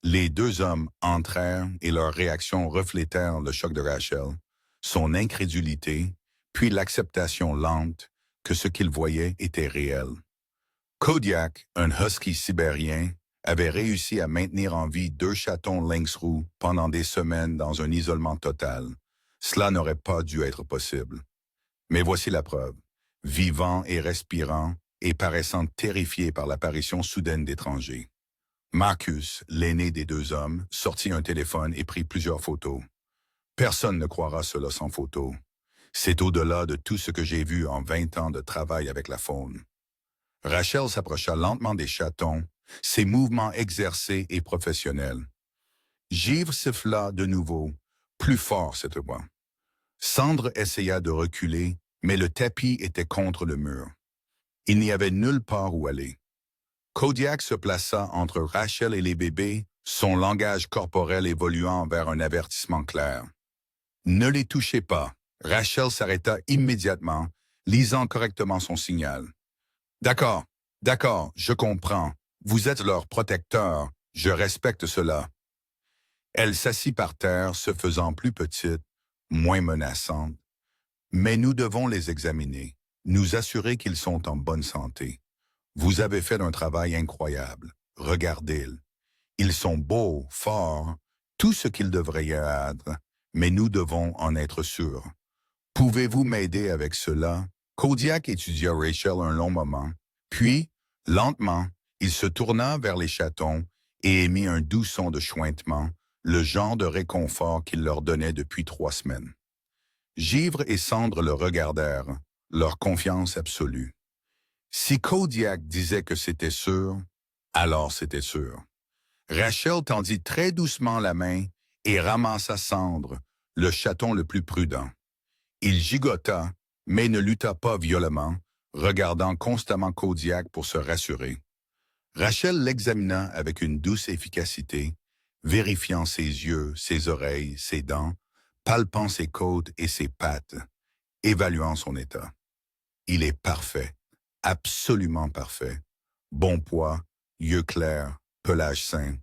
Les deux hommes entrèrent et leurs réactions reflétèrent le choc de Rachel, son incrédulité, puis l'acceptation lente que ce qu'ils voyaient était réel. Kodiak, un husky sibérien, avait réussi à maintenir en vie 2 chatons lynx roux pendant des semaines dans un isolement total. Cela n'aurait pas dû être possible. Mais voici la preuve. Vivant et respirant et paraissant terrifié par l'apparition soudaine d'étrangers. Marcus, l'aîné des deux hommes, sortit un téléphone et prit plusieurs photos. Personne ne croira cela sans photo. C'est au-delà de tout ce que j'ai vu en 20 ans de travail avec la faune. Rachel s'approcha lentement des chatons, ses mouvements exercés et professionnels. Givre siffla de nouveau, plus fort cette fois. Cendre essaya de reculer, mais le tapis était contre le mur. Il n'y avait nulle part où aller. Kodiak se plaça entre Rachel et les bébés, son langage corporel évoluant vers un avertissement clair. Ne les touchez pas. Rachel s'arrêta immédiatement, lisant correctement son signal. D'accord, je comprends. Vous êtes leur protecteur. Je respecte cela. Elle s'assit par terre, se faisant plus petite, moins menaçante. Mais nous devons les examiner, nous assurer qu'ils sont en bonne santé. Vous avez fait un travail incroyable. Regardez-les. Ils sont beaux, forts, tout ce qu'ils devraient être, mais nous devons en être sûrs. Pouvez-vous m'aider avec cela? Kodiak étudia Rachel un long moment, puis, lentement, il se tourna vers les chatons et émit un doux son de chuintement, le genre de réconfort qu'il leur donnait depuis 3 semaines. Givre et Cendre le regardèrent, leur confiance absolue. Si Kodiak disait que c'était sûr, alors c'était sûr. Rachel tendit très doucement la main et ramassa Cendre, le chaton le plus prudent. Il gigota, mais ne lutta pas violemment, regardant constamment Kodiak pour se rassurer. Rachel l'examina avec une douce efficacité, vérifiant ses yeux, ses oreilles, ses dents, palpant ses côtes et ses pattes, évaluant son état. Il est parfait, absolument parfait. Bon poids, yeux clairs, pelage sain.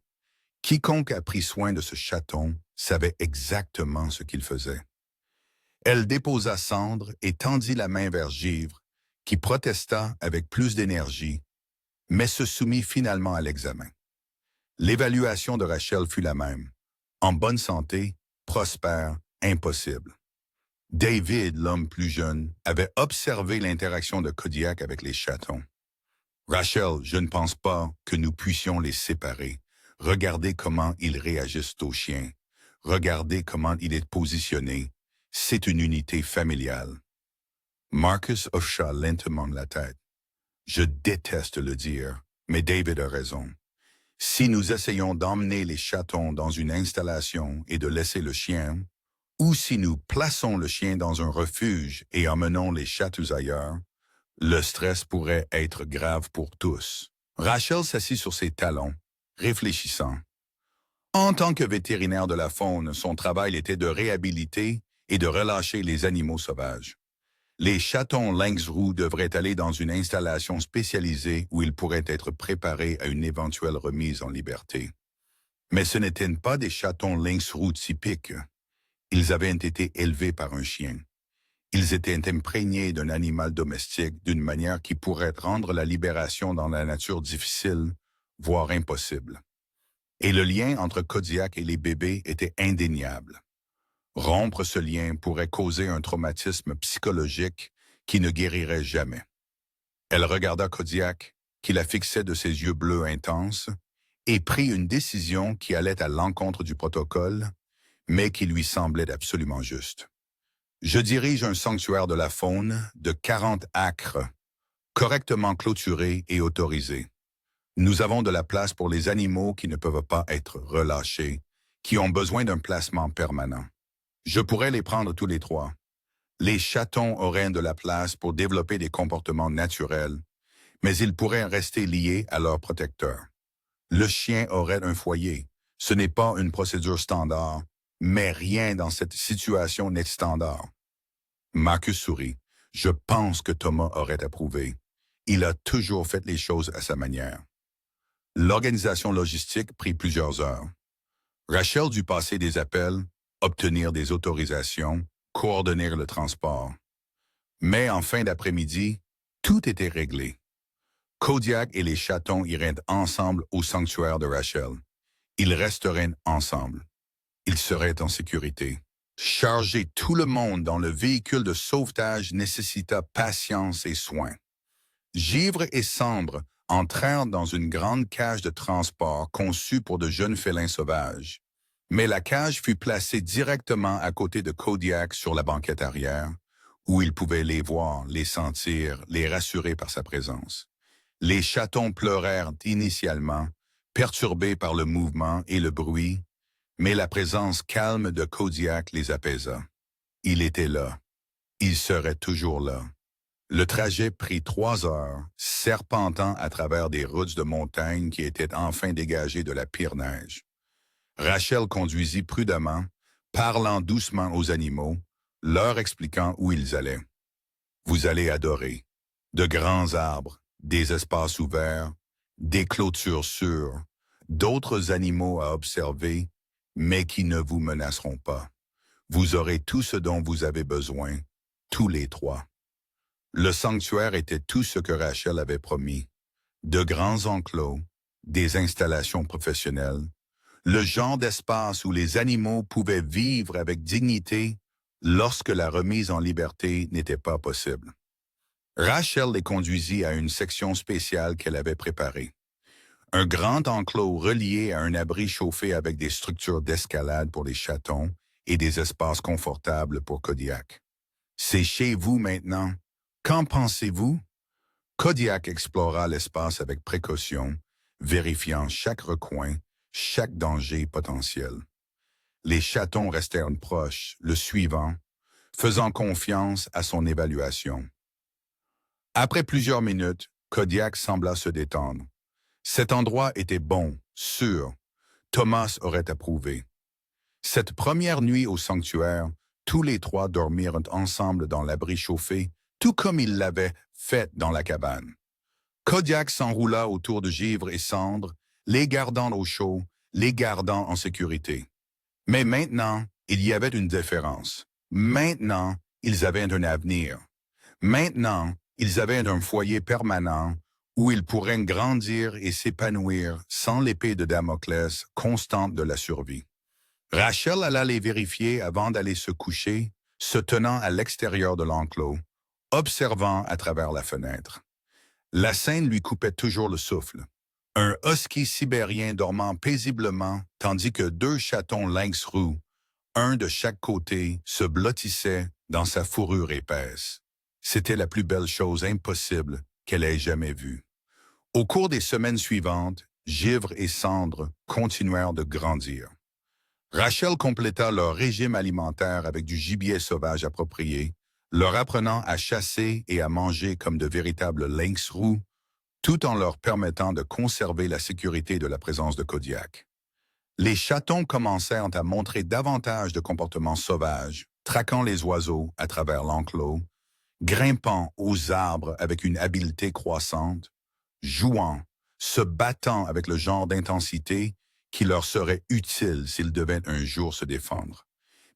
Quiconque a pris soin de ce chaton savait exactement ce qu'il faisait. Elle déposa Cendre et tendit la main vers Givre, qui protesta avec plus d'énergie, mais se soumit finalement à l'examen. L'évaluation de Rachel fut la même. En bonne santé, prospère, impossible. David, l'homme plus jeune, avait observé l'interaction de Kodiak avec les chatons. « Rachel, je ne pense pas que nous puissions les séparer. Regardez comment ils réagissent aux chiens. Regardez comment il est positionné. C'est une unité familiale. Marcus hocha lentement la tête. Je déteste le dire, mais David a raison. Si nous essayons d'emmener les chatons dans une installation et de laisser le chien, ou si nous plaçons le chien dans un refuge et emmenons les chatous ailleurs, le stress pourrait être grave pour tous. Rachel s'assit sur ses talons, réfléchissant. En tant que vétérinaire de la faune, son travail était de réhabiliter et de relâcher les animaux sauvages. Les chatons lynx roux devraient aller dans une installation spécialisée où ils pourraient être préparés à une éventuelle remise en liberté. Mais ce n'étaient pas des chatons lynx roux typiques. Ils avaient été élevés par un chien. Ils étaient imprégnés d'un animal domestique d'une manière qui pourrait rendre la libération dans la nature difficile, voire impossible. Et le lien entre Kodiak et les bébés était indéniable. Rompre ce lien pourrait causer un traumatisme psychologique qui ne guérirait jamais. Elle regarda Kodiak, qui la fixait de ses yeux bleus intenses, et prit une décision qui allait à l'encontre du protocole, mais qui lui semblait absolument juste. Je dirige un sanctuaire de la faune de 40 acres, correctement clôturé et autorisé. Nous avons de la place pour les animaux qui ne peuvent pas être relâchés, qui ont besoin d'un placement permanent. Je pourrais les prendre tous les trois. Les chatons auraient de la place pour développer des comportements naturels, mais ils pourraient rester liés à leur protecteur. Le chien aurait un foyer. Ce n'est pas une procédure standard, mais rien dans cette situation n'est standard. Marcus sourit. Je pense que Thomas aurait approuvé. Il a toujours fait les choses à sa manière. L'organisation logistique prit plusieurs heures. Rachel dut passer des appels, obtenir des autorisations, coordonner le transport. Mais en fin d'après-midi, tout était réglé. Kodiak et les chatons iraient ensemble au sanctuaire de Rachel. Ils resteraient ensemble. Ils seraient en sécurité. Charger tout le monde dans le véhicule de sauvetage nécessita patience et soin. Givre et Cendre entrèrent dans une grande cage de transport conçue pour de jeunes félins sauvages. Mais la cage fut placée directement à côté de Kodiak sur la banquette arrière, où il pouvait les voir, les sentir, les rassurer par sa présence. Les chatons pleurèrent initialement, perturbés par le mouvement et le bruit, mais la présence calme de Kodiak les apaisa. Il était là. Il serait toujours là. Le trajet prit 3 heures, serpentant à travers des routes de montagne qui étaient enfin dégagées de la pire neige. Rachel conduisit prudemment, parlant doucement aux animaux, leur expliquant où ils allaient. Vous allez adorer. De grands arbres, des espaces ouverts, des clôtures sûres, d'autres animaux à observer, mais qui ne vous menaceront pas. Vous aurez tout ce dont vous avez besoin, tous les trois. Le sanctuaire était tout ce que Rachel avait promis. De grands enclos, des installations professionnelles, le genre d'espace où les animaux pouvaient vivre avec dignité lorsque la remise en liberté n'était pas possible. Rachel les conduisit à une section spéciale qu'elle avait préparée. Un grand enclos relié à un abri chauffé avec des structures d'escalade pour les chatons et des espaces confortables pour Kodiak. C'est chez vous maintenant. Qu'en pensez-vous? Kodiak explora l'espace avec précaution, vérifiant chaque recoin, chaque danger potentiel. Les chatons restèrent proches, le suivant, faisant confiance à son évaluation. Après plusieurs minutes, Kodiak sembla se détendre. Cet endroit était bon, sûr. Thomas aurait approuvé. Cette première nuit au sanctuaire, tous les trois dormirent ensemble dans l'abri chauffé, tout comme ils l'avaient fait dans la cabane. Kodiak s'enroula autour de Givre et Cendre, les gardant au chaud, les gardant en sécurité. Mais maintenant, il y avait une différence. Maintenant, ils avaient un avenir. Maintenant, ils avaient un foyer permanent où ils pourraient grandir et s'épanouir sans l'épée de Damoclès constante de la survie. Rachel alla les vérifier avant d'aller se coucher, se tenant à l'extérieur de l'enclos, observant à travers la fenêtre. La scène lui coupait toujours le souffle. Un husky sibérien dormant paisiblement tandis que deux chatons lynx roux, un de chaque côté, se blottissaient dans sa fourrure épaisse. C'était la plus belle chose impossible qu'elle ait jamais vue. Au cours des semaines suivantes, Givre et Cendre continuèrent de grandir. Rachel compléta leur régime alimentaire avec du gibier sauvage approprié, leur apprenant à chasser et à manger comme de véritables lynx roux, tout en leur permettant de conserver la sécurité de la présence de Kodiak. Les chatons commencèrent à montrer davantage de comportements sauvages, traquant les oiseaux à travers l'enclos, grimpant aux arbres avec une habileté croissante, jouant, se battant avec le genre d'intensité qui leur serait utile s'ils devaient un jour se défendre.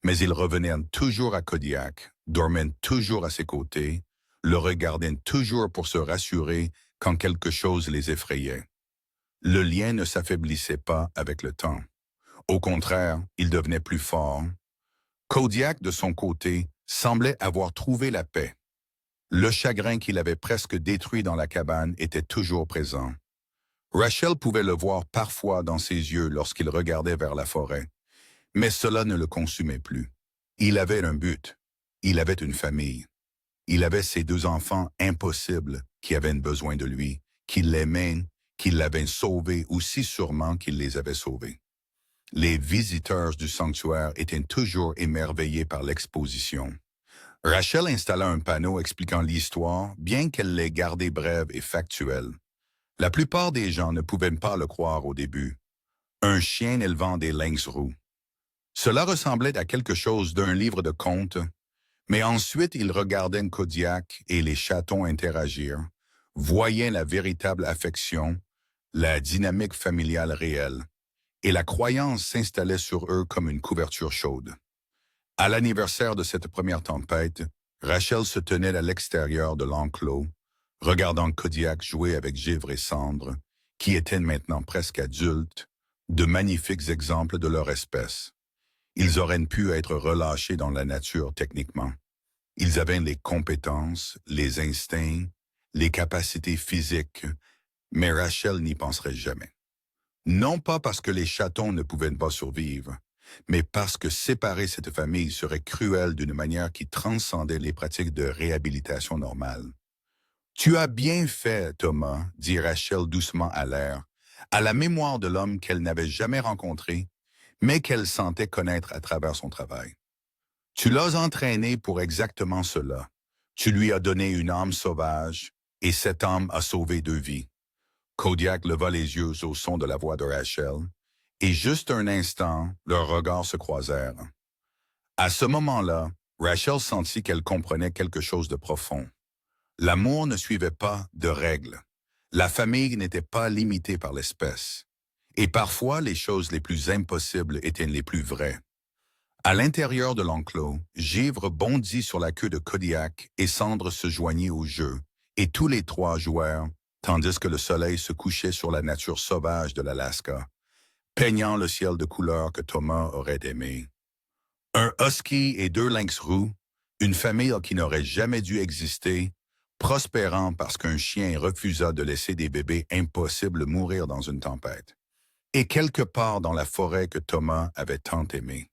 Mais ils revenaient toujours à Kodiak, dormaient toujours à ses côtés, le regardaient toujours pour se rassurer quand quelque chose les effrayait. Le lien ne s'affaiblissait pas avec le temps. Au contraire, il devenait plus fort. Kodiak, de son côté, semblait avoir trouvé la paix. Le chagrin qu'il avait presque détruit dans la cabane était toujours présent. Rachel pouvait le voir parfois dans ses yeux lorsqu'il regardait vers la forêt, mais cela ne le consumait plus. Il avait un but. Il avait une famille. Il avait ses deux enfants impossibles qui avaient besoin de lui, qui l'aimaient, qui l'avaient sauvé aussi sûrement qu'il les avait sauvés. Les visiteurs du sanctuaire étaient toujours émerveillés par l'exposition. Rachel installa un panneau expliquant l'histoire, bien qu'elle l'ait gardée brève et factuelle. La plupart des gens ne pouvaient pas le croire au début. Un chien élevant des lynx roux. Cela ressemblait à quelque chose d'un livre de contes, mais ensuite ils regardaient Kodiak et les chatons interagir, voyaient la véritable affection, la dynamique familiale réelle, et la croyance s'installait sur eux comme une couverture chaude. À l'anniversaire de cette première tempête, Rachel se tenait à l'extérieur de l'enclos, regardant Kodiak jouer avec Givre et Cendre, qui étaient maintenant presque adultes, de magnifiques exemples de leur espèce. Ils auraient pu être relâchés dans la nature techniquement. Ils avaient les compétences, les instincts, les capacités physiques, mais Rachel n'y penserait jamais. Non pas parce que les chatons ne pouvaient pas survivre, mais parce que séparer cette famille serait cruel d'une manière qui transcendait les pratiques de réhabilitation normale. « Tu as bien fait, Thomas, » dit Rachel doucement à l'air, à la mémoire de l'homme qu'elle n'avait jamais rencontré, mais qu'elle sentait connaître à travers son travail. Tu l'as entraîné pour exactement cela. Tu lui as donné une âme sauvage, et cette âme a sauvé deux vies. Kodiak leva les yeux au son de la voix de Rachel, et juste un instant, leurs regards se croisèrent. À ce moment-là, Rachel sentit qu'elle comprenait quelque chose de profond. L'amour ne suivait pas de règles. La famille n'était pas limitée par l'espèce. Et parfois, les choses les plus impossibles étaient les plus vraies. À l'intérieur de l'enclos, Givre bondit sur la queue de Kodiak et Cendre se joignit au jeu, et tous les trois jouèrent, tandis que le soleil se couchait sur la nature sauvage de l'Alaska, peignant le ciel de couleurs que Thomas aurait aimé. Un husky et deux lynx roux, une famille qui n'aurait jamais dû exister, prospérant parce qu'un chien refusa de laisser des bébés impossibles mourir dans une tempête. Et quelque part dans la forêt que Thomas avait tant aimé.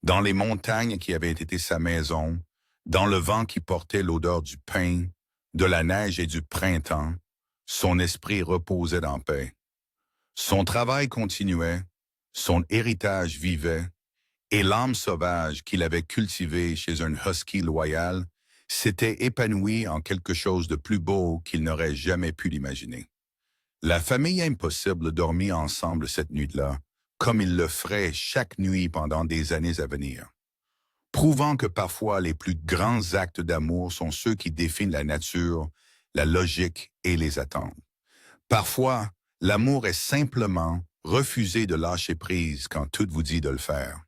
Dans les montagnes qui avaient été sa maison, dans le vent qui portait l'odeur du pain, de la neige et du printemps, son esprit reposait en paix. Son travail continuait, son héritage vivait, et l'âme sauvage qu'il avait cultivée chez un husky loyal s'était épanouie en quelque chose de plus beau qu'il n'aurait jamais pu l'imaginer. La famille impossible dormit ensemble cette nuit-là, comme il le ferait chaque nuit pendant des années à venir, prouvant que parfois les plus grands actes d'amour sont ceux qui définissent la nature, la logique et les attentes. Parfois, l'amour est simplement refuser de lâcher prise quand tout vous dit de le faire.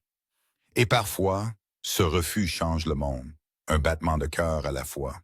Et parfois, ce refus change le monde, un battement de cœur à la fois.